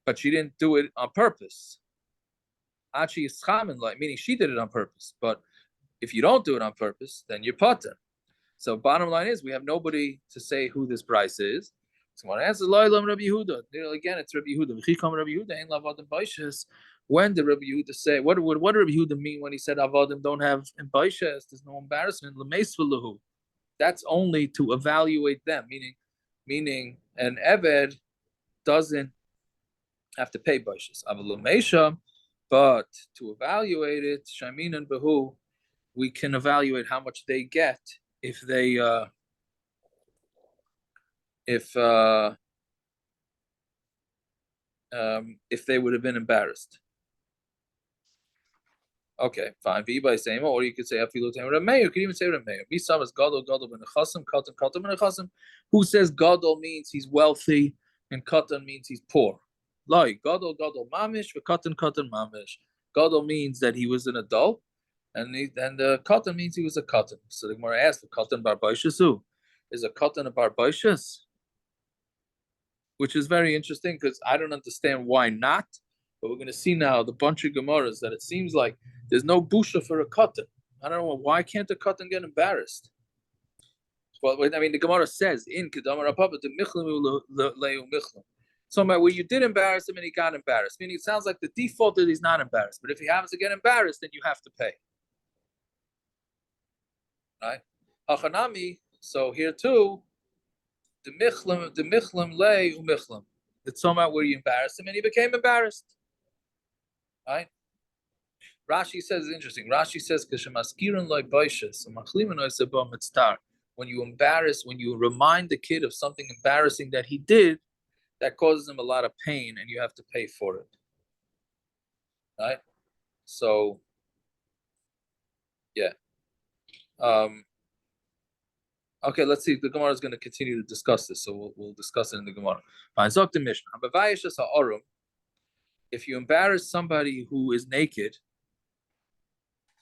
But she didn't do it on purpose. Meaning she did it on purpose. But if you don't do it on purpose, then you're potter. So bottom line is we have nobody to say who this price is. So when I answer Rabbi Yehuda, again it's Rabbi Yehuda. When did Rabbi Yehuda say what did Rabbi Yehuda mean when he said avodim don't have baishas? There's no embarrassment. That's only to evaluate them, meaning an eved doesn't have to pay baishas. But to evaluate it, Shamin and Behu, we can evaluate how much they get if they would have been embarrassed. Okay, fine. Or you could say Rameir. You could even say Rameir. Misam is Gadol ben Nechasim, Katan ben Nechasim. Who says Gadol means he's wealthy and Katan means he's poor? Like Gadol mamish, Katan mamish. Gadol means that he was an adult, And the katan means he was a katan. So the Gemara asked, the katan bar baishas who? Is a katan a bar baishas? Which is very interesting because I don't understand why not. But we're going to see now the bunch of Gemaras that it seems like there's no busha for a katan. I don't know why can't a katan get embarrassed? Well, I mean, the Gemara says in Kedamar Apapa the Michlam Leu Michlam. So where you did embarrass him and he got embarrassed, meaning it sounds like the default that he's not embarrassed. But if he happens to get embarrassed, then you have to pay. Right? Hachanami. So here too, the Michlam Leu Michlam. It's somehow where you embarrassed him and he became embarrassed. Right? Rashi says it's interesting. Rashi says Kashamaskiran loy boishas, Machliman oisabam mitztar. When you remind the kid of something embarrassing that he did, that causes him a lot of pain and you have to pay for it. Right? So, yeah. Okay, let's see. The Gemara is going to continue to discuss this, so we'll discuss it in the Gemara. If you embarrass somebody who is naked,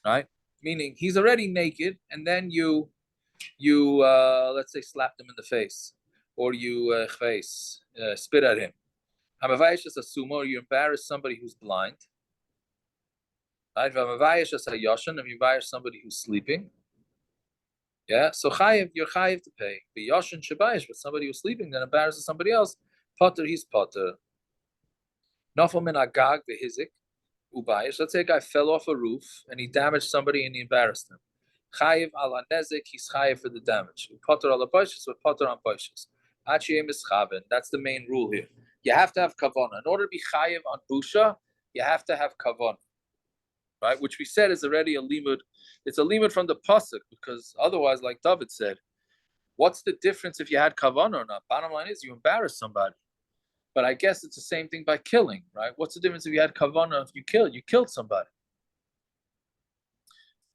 right? Meaning he's already naked, and then you let's say slapped him in the face, or you spit at him. Or you embarrass somebody who's blind. Right? If you embarrass somebody who's sleeping. Yeah, so you're chayiv to pay. But yoshin shabayish, but somebody who's sleeping then embarrasses somebody else. Potter, he's potter. Nafal min agag behizik ubayish. Let's say a guy fell off a roof and he damaged somebody and he embarrassed him. Chayiv ala nezik, he's chayiv for the damage. Potter ala baishis, but potter on baishis. Achiyim is chaven. That's the main rule here. You have to have kavana. In order to be chayiv on busha, you have to have kavana. Right, which we said is already a limud. It's a limud from the pasuk because otherwise, like David said, what's the difference if you had kavanah or not? Bottom line is you embarrass somebody. But I guess it's the same thing by killing, right? What's the difference if you had kavanah if you killed somebody,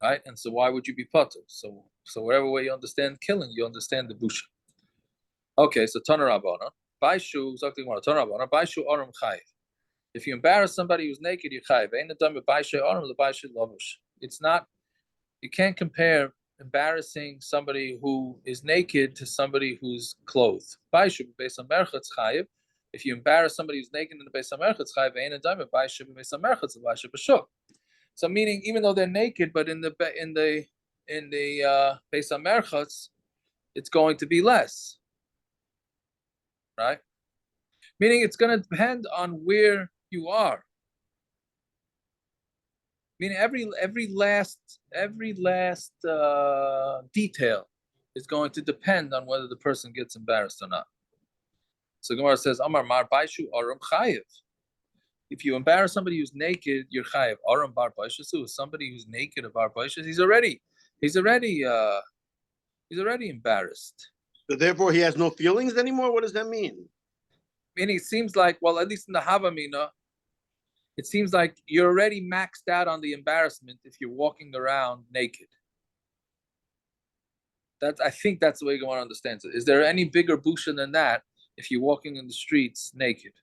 right? And so why would you be potter? So whatever way you understand killing, you understand the busha. Okay, so Tana Rabbana, Baishu, Zakti Gemara, Tana Rabbana, Baishu Aram Chayiv. If you embarrass somebody who's naked, you're chayiv. It's not. You can't compare embarrassing somebody who is naked to somebody who's clothed. If you embarrass somebody who's naked in the Beis HaMerchatz, so meaning even though they're naked, but in the Beis HaMerchatz, it's going to be less, right? Meaning it's going to depend on where you are. Meaning every last detail is going to depend on whether the person gets embarrassed or not. So Gemara says, Amar Mar Baishu Aram Chayiv. If you embarrass somebody who's naked, you're Chayiv. Aram Bar Baishasu, somebody who's naked of Bar Baishas, he's already embarrassed. So therefore, he has no feelings anymore. What does that mean? Meaning it seems like, well, at least in the Havamina, it seems like you're already maxed out on the embarrassment if you're walking around naked. I think that's the way Gemara understands it. Is there any bigger busha than that if you're walking in the streets naked?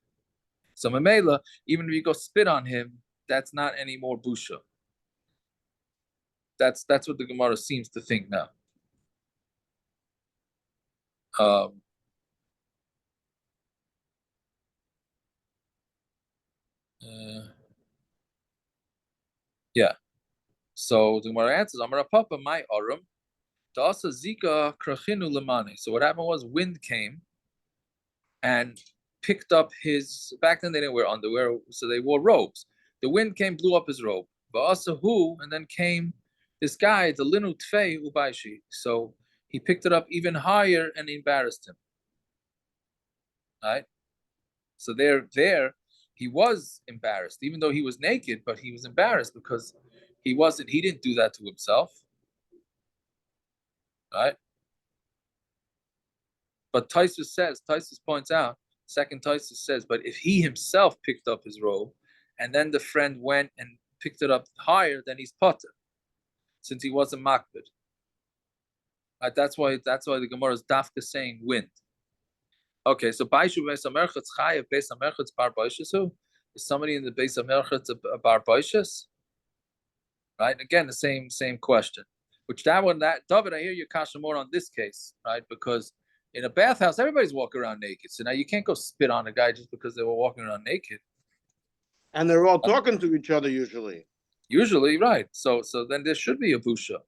So Mamela, even if you go spit on him, that's not any more busha. That's what the Gemara seems to think now. Yeah. So the Gemara answers, Amar Papa, my Aram, Dasa Zika Krachinu Lemani. So what happened was wind came and picked up his, back then they didn't wear underwear, so they wore robes. The wind came, blew up his robe. Va'asa hu, and then came this guy, the Linu Tfei Ubaishi. So he picked it up even higher and embarrassed him. Right? So there he was embarrassed, even though he was naked, but he was embarrassed because he didn't do that to himself. Right? But Taisus points out, second Taisus says, but if he himself picked up his robe and then the friend went and picked it up higher, then he's potter, since he wasn't makbid. Right? That's why the Gemara is dafka saying wind. Okay, so Baishu Beis HaMerchatz Chayev Beis HaMerchatz Bar Baishas who? Is somebody in the Beis HaMerchatz a Bar Baishas? right? Again, the same question. Which that David, I hear your kasha more on this case, right? Because in a bathhouse, everybody's walking around naked. So now you can't go spit on a guy just because they were walking around naked. And they're all talking to each other usually. Usually, right. So then there should be a busha.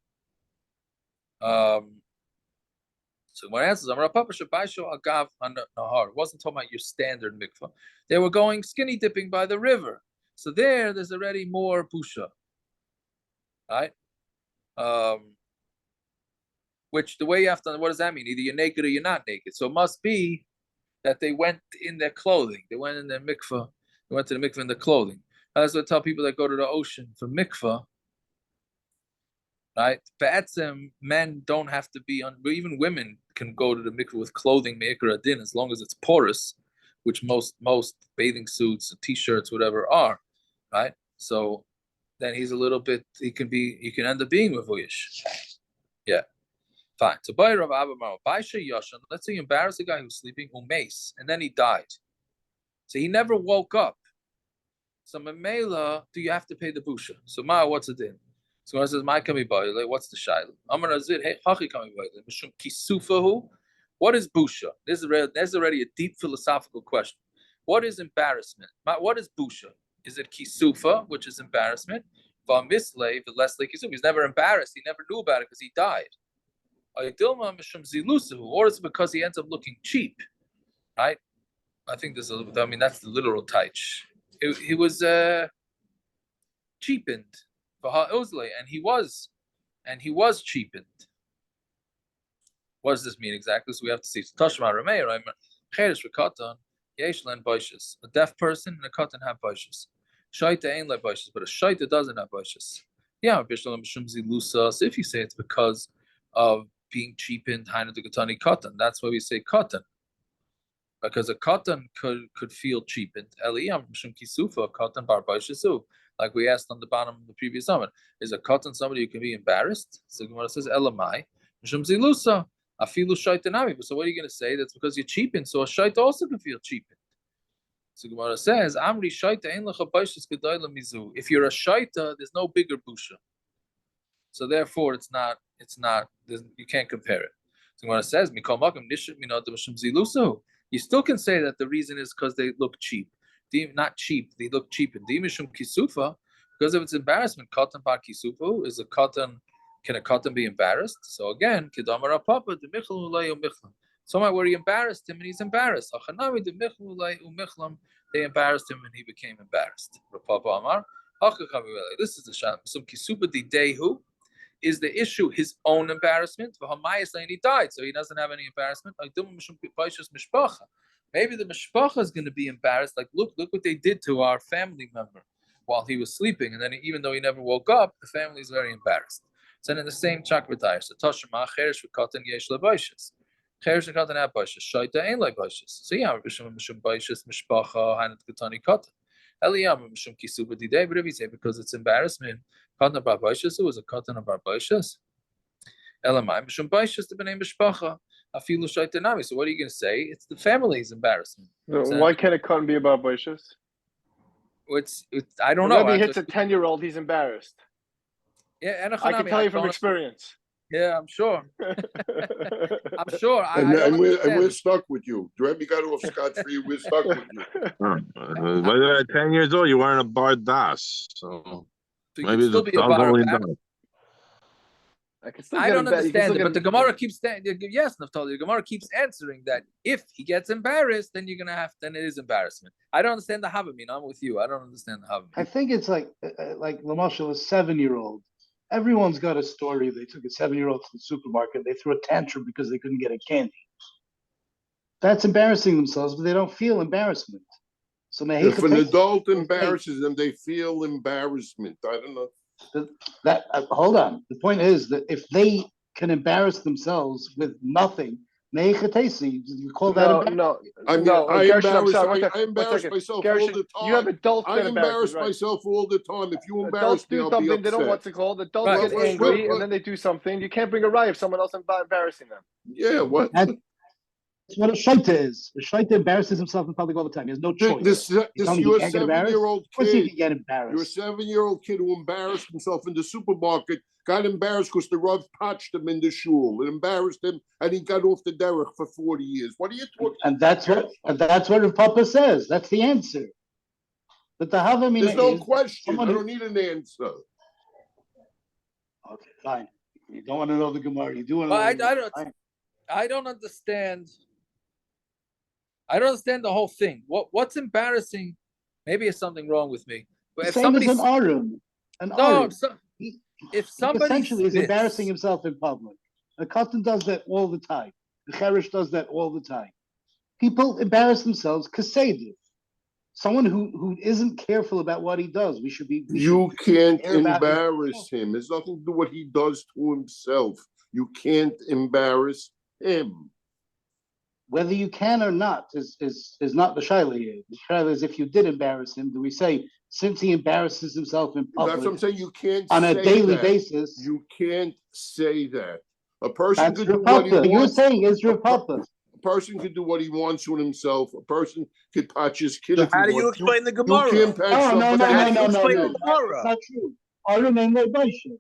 So my answer is, I'm Papa Shabaisho Agav Nahar. It wasn't talking about your standard mikvah. They were going skinny dipping by the river. So there's already more busha. Right? Which the way you have to, what does that mean? Either you're naked or you're not naked. So it must be that they went in their clothing. They went in their mikvah. They went to the mikvah in their clothing. That's what I tell people that go to the ocean for mikvah. Right? Ba'atzim, men don't have to be on, even women can go to the mikvah with clothing, me'ikar adin, as long as it's porous, which most bathing suits, t-shirts, whatever are, right? So then he's a little bit, he can end up being revuyish. Yeah. Fine. So by Rav Abba Baisha Yashan, let's say you embarrass a guy who's sleeping, umace, and then he died. So he never woke up. So Mamela, do you have to pay the busha? So what's it in? So when it says, "My kami like, what's the shaila?" Amar Azid, hey, hachi kami mishum kisufahu. What is busha? There's already a deep philosophical question. What is embarrassment? What is busha? Is it kisufa, which is embarrassment? V'amislei, v'leslei kisufa. He's never embarrassed. He never knew about it because he died. Or is it because he ends up looking cheap? Right? I think that's the literal taich. He was cheapened. And he was cheapened. What does this mean exactly? So we have to see. Tashma Ramei, right? Cheresh v'katan yesh len boishes. A deaf person and a katan have boishes. Shaita ain't like boishes, but a shaita doesn't have boishes. Yeah, bishlam b'shum zilusa. So if you say it's because of being cheapened, hainu the katani katan, that's why we say katan. Because a katan could feel cheapened. Eliyam b'shum kisufa katan bar boishesu. Like we asked on the bottom of the previous summit, is a katan somebody who can be embarrassed? So Gemara says, Elamai, Mishum Zilusa, Afilu Shaitanami. So what are you going to say? That's because you're cheapened. So a shaita also can feel cheapened. So Gemara says, Amri Shaita ein lecha baishas gedayla mizu. If you're a shaita, there's no bigger busha. So therefore, it's not. You can't compare it. So Gemara says, Mikol Makam Nishit Minad Mishum Zilusa. You still can say that the reason is because they look cheap. Not cheap, they look cheap. And Dimishum Kisufa, because of its embarrassment, Katan Bar Kisufu is a katan. Can a katan be embarrassed? So again, Kedamara Papa, the Michlam Ulay Umichlam. Somewhere where he embarrassed him and he's embarrassed. Achanami the Michlam Ulay Umichlam, they embarrassed him and he became embarrassed. Papa Amar, this is the Shan. Some Kisuba di Dehu is the issue his own embarrassment. For Hamayas and he died, so he doesn't have any embarrassment. Maybe the mishpacha is going to be embarrassed. Like, look what they did to our family member while he was sleeping, and then even though he never woke up, the family is very embarrassed. So then in the same chakratayr, so Tashma cheresh v'katan yesh lebaishas, cheresh v'katan have baishas, shaita ain't like baishas. So yeah, mishum baishas mishpacha hanat katani katan. Eliyam mishum kisuba didei. But if you say because it's embarrassment, katan bar baishas, it was a katan bar baishas. Elamai mishum baishas the b'nei mishpacha. Afilu shaitanami. So what are you going to say? It's the family's embarrassment. Why can't a katan be about boishes? I don't know. Whenever he hits a 10-year-old, he's embarrassed. Yeah, and I can tell you from experience. Yeah, I'm sure. I'm sure. And we're stuck with you. Rebbe got off scot-free. We're stuck with you. Whether at 10 years old, you weren't a bar das. So maybe it's only done. I don't understand it, but the Gemara keeps yes, Naftali. The Gemara keeps answering that if he gets embarrassed, then you're gonna then it is embarrassment. I don't understand the Havamina. I'm with you. I don't understand the Havamina. I think it's like Lamashal, a 7-year-old. Everyone's got a story. They took a 7-year-old to the supermarket. They threw a tantrum because they couldn't get a candy. That's embarrassing themselves, but they don't feel embarrassment. So if an adult embarrasses them, they feel embarrassment. I don't know. Hold on. The point is that if they can embarrass themselves with nothing, you call that no. I embarrass myself all the time. You have adults I embarrass myself all the time. If you embarrass me, I'll be upset. They don't know what's it called. Adults get angry and then they do something. You can't bring a riot if someone else is embarrassing them. Yeah, what? what a shaita is. A shaita embarrasses himself in public all the time. He has no choice. This You tell me he your can't get embarrassed? 7-year-old Of course he kid, can get your embarrassed. 7-year-old kid who embarrassed himself in the supermarket got embarrassed because the Rav patched him in the shul. It embarrassed him, and he got off the derech for 40 years. What are you talking? And that's what Rav Papa says. That's the answer. But the Havamina There's no is question. I who- don't need an answer. Okay, fine. You don't want to know the Gemara. You do want to Well, know I the Gemara. don't. Fine. I don't understand. I don't understand the whole thing. What's embarrassing? Maybe there's something wrong with me. But The if same somebody as an arum. An no, arum. if somebody Essentially is spits, embarrassing himself in public. A cotton does that all the time. The cherish does that all the time. People embarrass themselves kaseidik. Someone who isn't careful about what he does. We should be. You can't care about his- embarrass him. It's nothing to do what he does to himself. You can't embarrass him. Whether you can or not is not the shaila here. The shaila is if you did embarrass him, do we say since he embarrasses himself in public That's what I'm saying. You can't on a say daily that. basis? You can't say that. A person That's could do what he Rapapa. You're wants. saying is Rapapa. A person could do what he wants with himself. A person could patch his kid. So if he how do you wants. explain the You Gemara? can't patch Oh, no, somebody no, How no, do you no, no, explain no. the Gemara? That's not true. I remain like Baisha.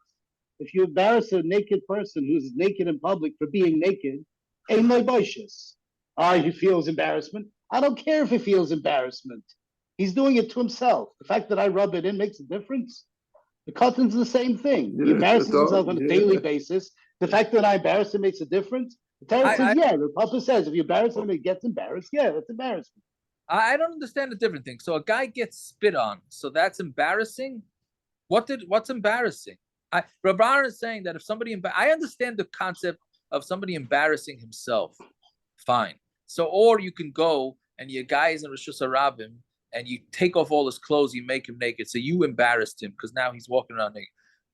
If you embarrass a naked person who's naked in public for being naked, ain't like Baishas. He feels embarrassment. I don't care if he feels embarrassment. He's doing it to himself. The fact that I rub it in makes a difference. The cotton's the same thing. He Yeah, embarrasses it does, himself on a yeah. daily basis. The fact that I embarrass him makes a difference. The Torah says, yeah. The Papa says, if you embarrass him, he gets embarrassed. Yeah, that's embarrassment. I don't understand the different thing. So a guy gets spit on, so that's embarrassing. What's embarrassing? Rabban is saying that if somebody, I understand the concept of somebody embarrassing himself. Fine. So, or you can go and your guy is in Rosh Hashanah and you take off all his clothes, you make him naked. So you embarrassed him because now he's walking around naked.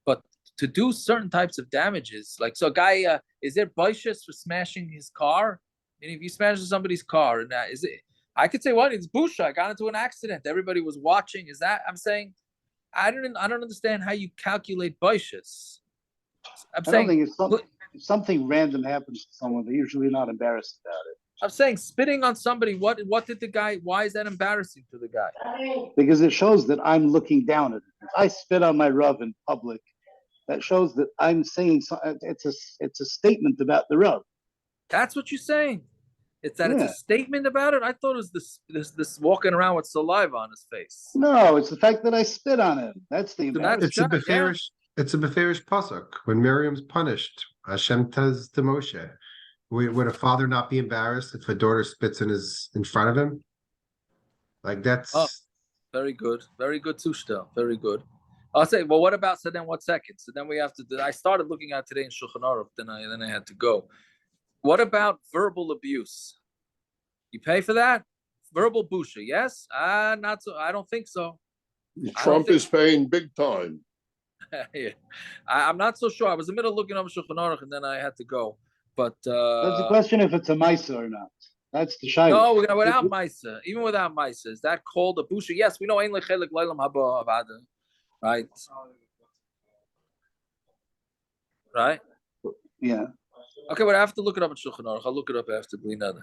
But to do certain types of damages, like so, a guy is there baishas for smashing his car? And if you smash somebody's car, and is it? I could say, what? It's busha. I got into an accident. Everybody was watching. Is that? I'm saying, I don't understand how you calculate baishas. I'm saying, think if something random happens to someone, they're usually not embarrassed about it. I'm saying spitting on somebody. What did the guy? Why is that embarrassing to the guy? Because it shows that I'm looking down at it. If I spit on my Rav in public, that shows that I'm saying it's a statement about the Rav. That's what you're saying. It's that it's a statement about it. I thought it was this walking around with saliva on his face. No, it's the fact that I spit on him. That's the embarrassment. It's a beferish. It's a beferish pasuk. When Miriam's punished, Hashem says to Moshe, "Would a father not be embarrassed if a daughter spits in front of him?" Like that's. Oh, very good Tushta. Very good. I'll say, well, what about, so then 1 second? So then we have to, I started looking at today in Shulchan Aruch, then I had to go. What about verbal abuse? You pay for that? Verbal busha, yes? Not so, I don't think so. Trump is paying big time. Yeah. I'm not so sure. I was in the middle of looking up Shulchan Aruch and then I had to go. But that's the question if it's a Maisa or not. That's the shayla. No, we're gonna without Maisa. Even without Maisa, is that called a busha? Yes, we know Ein Lechelik Leilam Haba Avada. Right. Right? Yeah. Okay, but I have to look it up in Shulchan Aruch. I'll look it up after Blinada.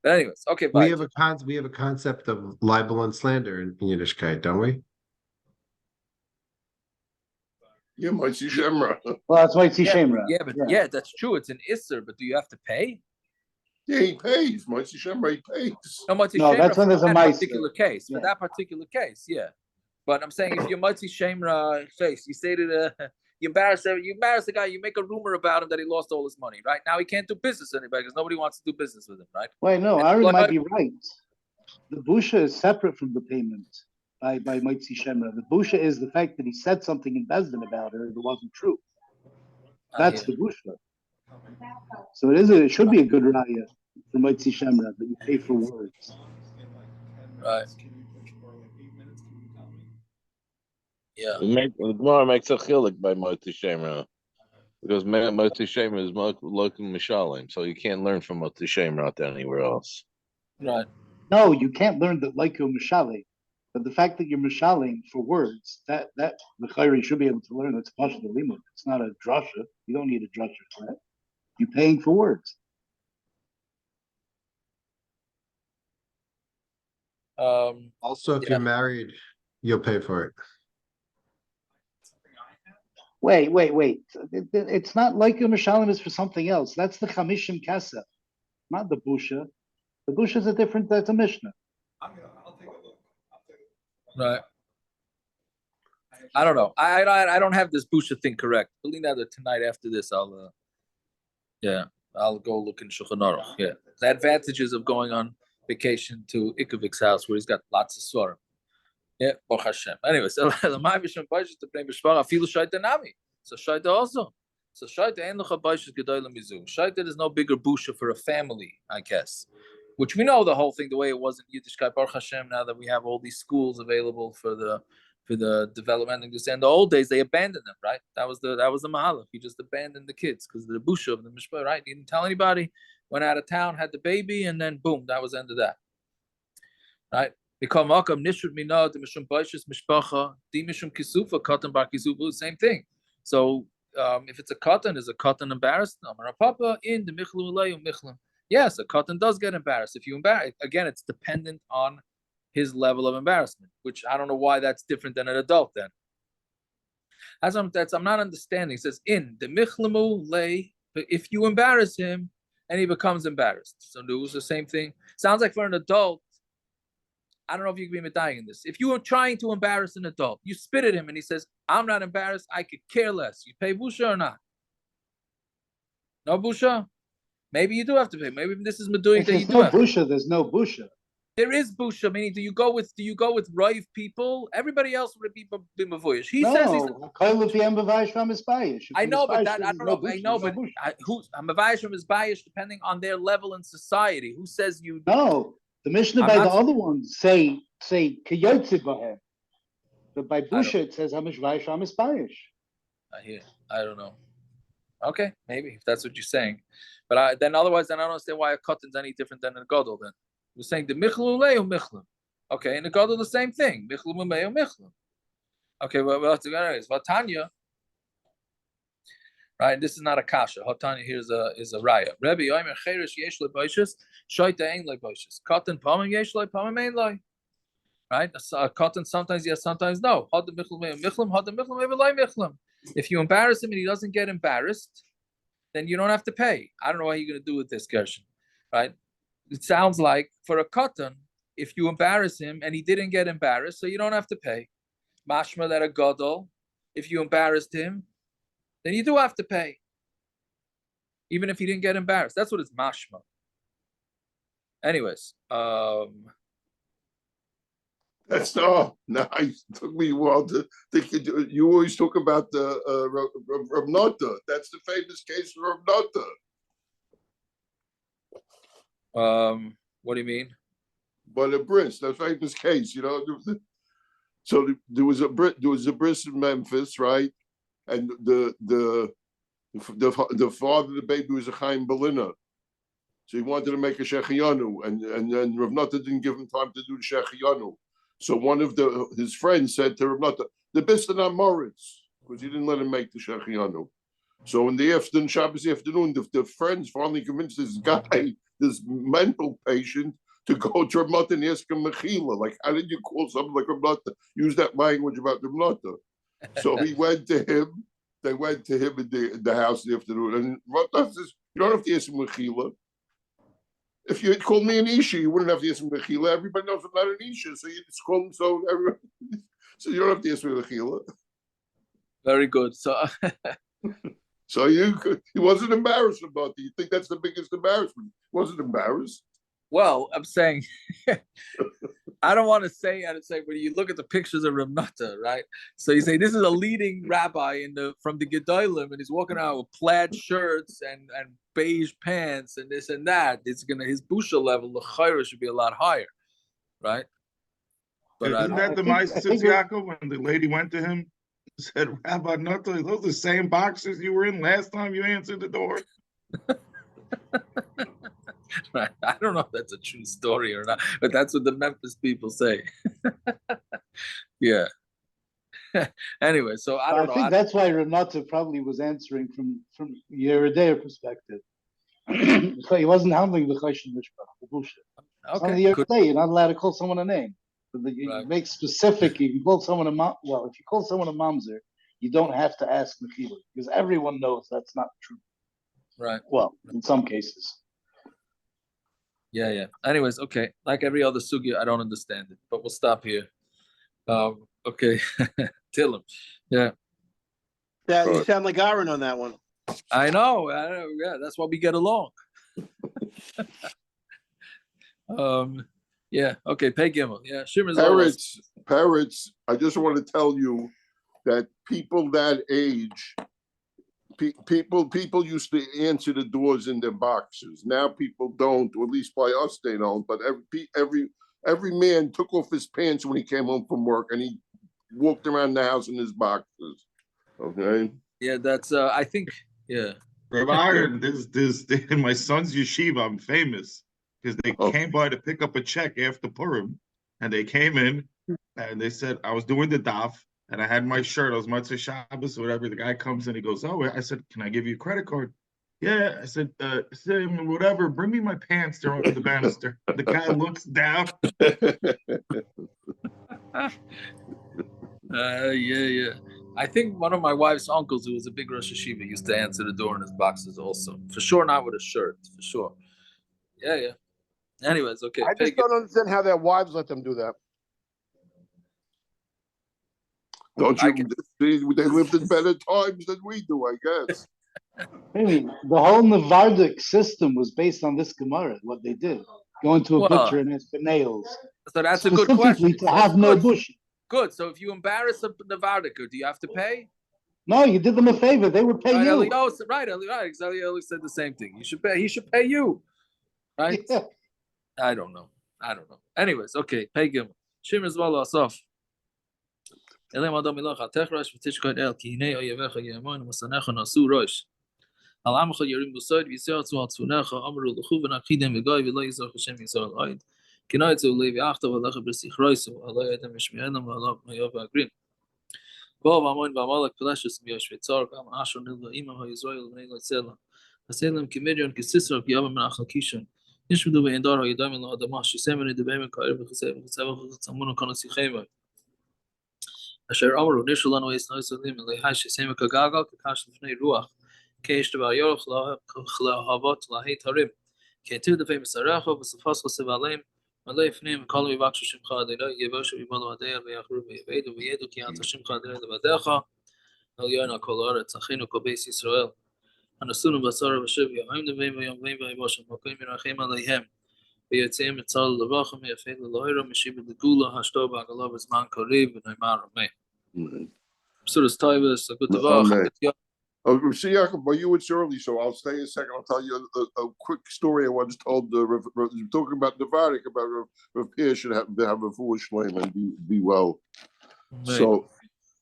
But anyways, okay, We have a concept of libel and slander in Yiddishkeit, don't we? Yeah, Moitzi Shemra. Well, that's why it's Shemra. Yeah, but yeah, that's true. It's an Isser, but do you have to pay? Yeah, he pays. Moitzi Shemra, he pays. No, that's when there's a that Meiser. particular case. For that particular case, yeah. But I'm saying if you're Moitzi Shemra face, you say to the you embarrass the guy, you make a rumor about him that he lost all his money, right? Now he can't do business with anybody because nobody wants to do business with him, right? Wait, no, Ari might be right. The busha is separate from the payment by Moitzi Shemra. The busha is the fact that he said something in Bezdin about her that wasn't true. That's the busha. So it should be a good raya for Moitzi Shemra that you pay for words. Right. Yeah. The Gemara makes a chilik by Moti Shemra because Moti Shemra is local mishalim, so you can't learn from Moti Shemra out there anywhere else. Right. No, you can't learn that like you're mishalim, but the fact that you're mishalim for words, that the chayri should be able to learn. That's pasha the limud. It's not a drasha. You don't need a drasha for that. You're paying for words. Also, if Yeah. you're married, you'll pay for it. Wait. It's not like a Mishalim is for something else. That's the Chamishim Kesef, not the Busha. The Busha is a different, that's a Mishnah. I'll take a look. Right. I don't know. I don't have this Busha thing correct. Believe that tonight after this, I'll go look in Shulchan Aruch. Yeah, the advantages of going on vacation to Ikovik's house where he's got lots of svarim. Yeah, Baruch Hashem. Anyway, so the Ma'avishim Baishas to bring Bishvara Afilu Shaita Nami. So Shaita also. So Shaita Ein Lecha Baishas Gedoyla Mizu. Shaita is no bigger busha for a family, I guess. Which we know the whole thing the way it was in Yiddishkeit. Baruch Hashem. Now that we have all these schools available for the development and in the old days they abandoned them, right? That was the mahalach. You just abandoned the kids because the busha of the mishpah, right? You didn't tell anybody. Went out of town, had the baby, and then boom, that was the end of that, right? Same thing. So if it's a katan, is a katan embarrassed? Yes, a katan does get embarrassed. If you embarrass, again, it's dependent on his level of embarrassment, which I don't know why that's different than an adult then. I'm not understanding. It says in the michlamu lay, if you embarrass him and he becomes embarrassed. So it was the same thing. Sounds like for an adult, I don't know if you can be medaying in this. If you are trying to embarrass an adult, you spit at him and he says, I'm not embarrassed, I could care less. You pay busha or not? No busha? Maybe you do have to pay. Maybe this is meduyik that you do have busha, there's no busha. There is busha, meaning do you go with rive people? Everybody else would be mavoyish. He says he's I know, but that I don't know. I know, but who's mavayish from his bias depending on their level in society. Who says you? No, the Mishnah by the other ones say kiyotzi bahem, but by busha it says hamish vayish hamish bayish. I don't know. Okay, maybe if that's what you're saying, but then otherwise, then I don't understand why a cotton's any different than a gadol. Then we're saying the michlum leu michlum. Okay, and the gadol the same thing. Michlum leu michlum. Okay, well, anyways, Vatanya. Right, this is not a kasha. Vatanya here is a raya. Rebbe Yomi cheirish yesh lebaishus, shoyta ein lebaishus. Cotton pamim yesh le pamim ein le. Right, a cotton sometimes yes, sometimes no. Had the michlum leu michlum, had the michlum leu michlum. If you embarrass him and he doesn't get embarrassed, then you don't have to pay. I don't know what you're going to do with this question, right? It sounds like for a cotton, if you embarrass him and he didn't get embarrassed, so you don't have to pay. Mashma that a gadol, if you embarrassed him, then you do have to pay, even if he didn't get embarrassed. That's what it's mashma. Anyways, that's nice. It took me a while to think. You always talk about the Rav Nota. That's the famous case of Rav Nota. What do you mean? But a bris, the famous case, So there was a bris in Memphis, right? And the father of the baby was a Chaim Belina. So he wanted to make a Shechiyanu, and then Rav Nota didn't give him time to do the Shechiyanu. So one of his friends said to Rav Nota, the best are not Moritz, because he didn't let him make the Shechiyanu. So in the afternoon, Shabbos afternoon, the friends finally convinced this guy, this mental patient, to go to Rav Nota and ask him Mechila. Like, how did you call something like Rav Nota? Use that language about Rav Nota. So he went to him. They went to him in the house in the afternoon. And Rav Nota says, you don't have to ask him Mechila. If you had called me an Isha, you wouldn't have to ask me Mechila. Everybody knows I'm not an Isha, so you just call him so you don't have to ask me Mechila. Very good. So so he wasn't embarrassed about it. You think that's the biggest embarrassment? He wasn't embarrassed. Well, I'm saying I don't want to say but you look at the pictures of Rav Nota, right? So you say this is a leading rabbi from the Gedolim, and he's walking around with plaid shirts and beige pants and this and that. It's his busha level, the chayra should be a lot higher, right? But isn't that the Ma'aser Yaakov when the lady went to him and said, Rabbi Nota, are those the same boxes you were in last time you answered the door? Right. I don't know if that's a true story or not, but that's what the Memphis people say. Yeah. Anyway, so I don't know. I think that's why Renata probably was answering from Yeridea perspective. So he wasn't handling the Choshen Mishpach, the bullshit. It's on Okay. the Could, other day. You're not allowed to call someone a name. But you Right. make specific. You can call someone a mom. Well, if you call someone a mamzer, you don't have to ask Mechila because everyone knows that's not true. right. Well, in some cases. Yeah, yeah. Anyways, okay. Like every other sugya, I don't understand it, but we'll stop here. Okay. Tell him. Yeah. Yeah, you Right. sound like Aaron on that one. I know. Yeah, that's why we get along. Yeah. Okay. Pay Gimel. Yeah. Shimmer's Parrots. I just want to tell you that people that age, people used to answer the doors in their boxes. Now people don't, or at least by us they don't. But every man took off his pants when he came home from work, and he walked around the house in his boxes. Okay. Yeah, that's. I think. Yeah. Rav Aaron, this in my son's yeshiva, I'm famous because they Oh. came by to pick up a check after Purim, and they came in and they said I was doing the daf and I had my shirt. I was Matzah Shabbos or whatever. The guy comes in, he goes, "Oh," I said, "Can I give you a credit card?" Yeah, I said, "Whatever. Bring me my pants. They're under the banister." The guy looks down. Yeah. I think one of my wife's uncles, who was a big Rosh Hashiva, used to answer the door in his boxes also. For sure, not with a shirt. For sure. Yeah. Anyways, okay. I just don't understand how their wives let them do that. Don't you? They lived in better times than we do, I guess. I mean, the whole Navardic system was based on this Gemara, what they did. Go into a butcher and ask for nails. So that's a good Specifically question. to have no bush. Good. So if you embarrass a Navardiker, do you have to pay? No, you did them a favor. They would pay Right, you. right. Elio said the same thing. You should pay. He should pay you. Right? Yeah. I don't know. Anyways, okay. Pay him. Shimmer Zvala Asaf. Elim Adam Milach Techrash V'Tishkot El Ki Hinei Oyevecha Yemon Masanecha Nasu Rosh. Al Amcha Yerim Busoid V'Yisrael Tzval Tzunecha Amru L'Chu V'Nachidem V'Goy V'Lo Yizrach Hashem Yisrael Oid. Kinoi Tzu Levi Achta V'Lecha B'Sich Roisu Aloi Edem Mishmi'enam V'Alok Mayov V'Agrin. Bava Amon V'Amalek Peleshus V'Yosh V'Tzar Kam Ashur Nilva Imam HaYisrael V'Nei Lotzela. Haselim Kimidyon Kisisra V'Yavim Menachal Kishon. Nishmudu V'Yendar HaYidayim L'Adamah Shisemeni Debeim Ka'ir V'Chasev V'Chasev V'Chatzamunu Kanasi Chayvay. Asher Amru Nishulanu Eis Noisalim Elehai Shisem Kagagal Kakash Lifnei Ruach Keish Devar Yorach Lahavot Lahei Tarim Ketu Defei Misarecha V'Safas Chasev Aleim Malei Fnim Kalu Yivakshu Shimcha Adonai Yevoshu Yimalu Adeya V'Yachru V'Yevedu V'Yedu Ki Anta Shimcha Adonai Levadecha El Yona Kol Aretz Achinu Kol Beis Yisrael Anasunu Basara V'Shiv Yom Devim V'Yom V'Yim V'Yimoshem Mokim Yirachem Aleihem V'Yotzeim Etzal Levachem Yafei L'Loira Meshib L'Gula Hashto B'Agalav Zman Kariv V'Neimar Rameh. So it's Taivas, a good Tavach. See, Yaakov, but you it's early, so I'll stay a second. I'll tell you a quick story I once told. Talking about Navardic, about Rav Pierre should have a foolish flame and be well. Right. So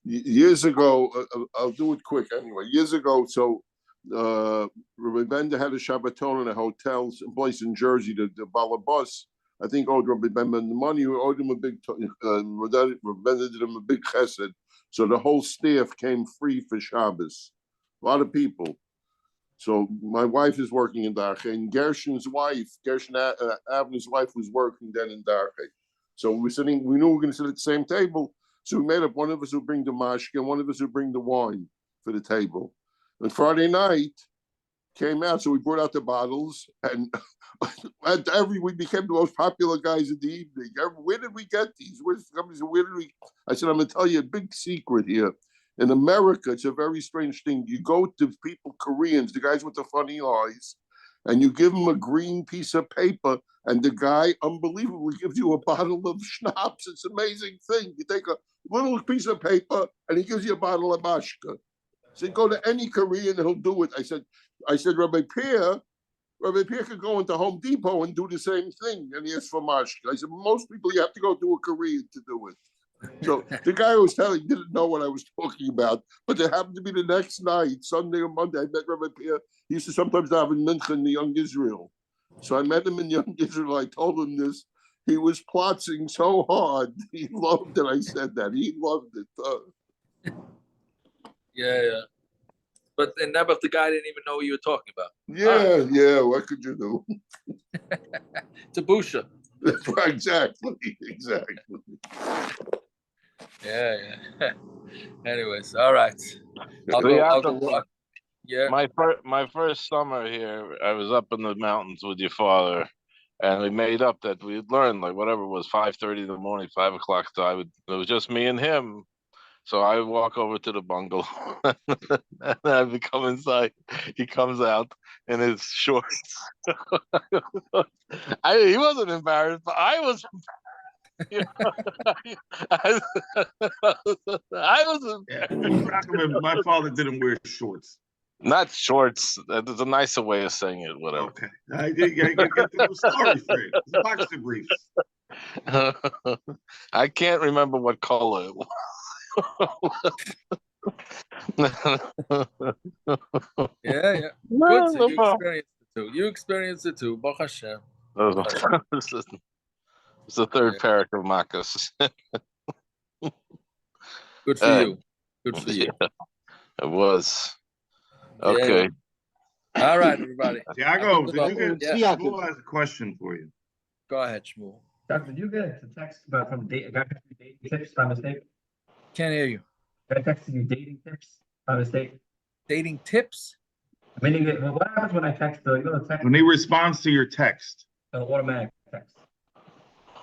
years ago, I'll do it quick anyway. Years ago, so Rabbi Bender had a Shabbaton in a hotel place in Jersey. The Balabus, I think, owed Rabbi Bender the money. Owed him a big. Rabbi Bender did him a big chesed. So the whole staff came free for Shabbos. A lot of people. So my wife is working in Darche, and Gershon Avner's wife was working then in Darche. So we knew we were going to sit at the same table. So we made up, one of us would bring the mashke and one of us would bring the wine for the table. And Friday night came out, so we brought out the bottles, and we became the most popular guys in the evening. Where did we get these? I said, I'm going to tell you a big secret here. In America, it's a very strange thing. You go to people, Koreans, the guys with the funny eyes, and you give them a green piece of paper, and the guy unbelievably gives you a bottle of schnapps. It's an amazing thing. You take a little piece of paper, and he gives you a bottle of mashka. So go to any Korean, he'll do it. I said, Rabbi Pierre could go into Home Depot and do the same thing, and he asked for mashka. I said, most people, you have to go to a Korean to do it. So the guy who was telling didn't know what I was talking about, but it happened to be the next night, Sunday or Monday. I met Rabbi Pierre. He used to sometimes have in Mincha in the Young Israel. So I met him in Young Israel. I told him this. He was plotzing so hard. He loved that I said that. He loved it. Yeah. But in Nebuch, the guy didn't even know what you were talking about. Yeah. What could you do? It's a busha. That's right, exactly. Yeah. Anyways, all right. I'll So go. you have I'll to- go walk. Yeah. My first summer here, I was up in the mountains with your father, and we made up that we'd learn like whatever it was 5:30 in the morning, 5 o'clock. So it was just me and him. So I walk over to the bungalow, and I come inside. He comes out in his shorts. He wasn't embarrassed, but I was. I was embarrassed. My father didn't wear shorts. Not shorts. There's a nicer way of saying it. Whatever. Okay, I get the story straight. It's boxer briefs. I can't remember what color it was. Yeah. No, Good. So no you problem. experienced it too. You experienced it too. Baruch Hashem. It's the third parak of Makos. Good for you. Good for you. Yeah, it was. Yeah. Okay. All right, everybody. Tiago, did you get? Yeah. Shmuel has a question for you. Go ahead, Shmuel. Doctor, did you get a text about from dating tips by mistake? Can't hear you. I texted you dating tips by mistake. Dating tips? I mean, what happens when I text? You know, text When he responds to your text, an automatic text.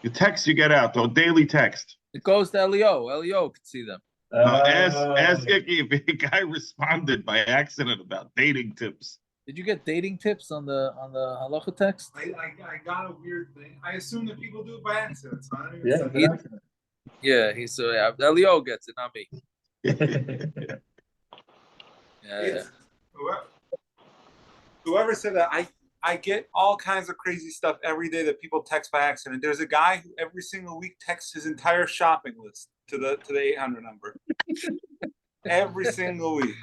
the text you get out, though, daily text. It goes to Elio. Elio can see them. Ask Icky if a guy responded by accident about dating tips. Did you get dating tips on the halacha text? I got a weird thing. I assume that people do it by accident. So I don't even Yeah, say- good accident. Yeah, Elio gets it, not me. Yeah. It's- Whoever said that, I get all kinds of crazy stuff every day that people text by accident. There's a guy who every single week texts his entire shopping list to the 800 number. Every single week.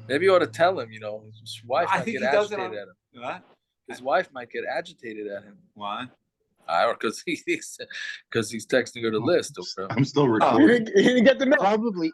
Maybe you ought to tell him, his wife I might think get he does it agitated on- at him. What? His wife might get agitated at him. Why? I don't because he's texting her the list. Or I'm still Oh, recording. he didn't get the note. Probably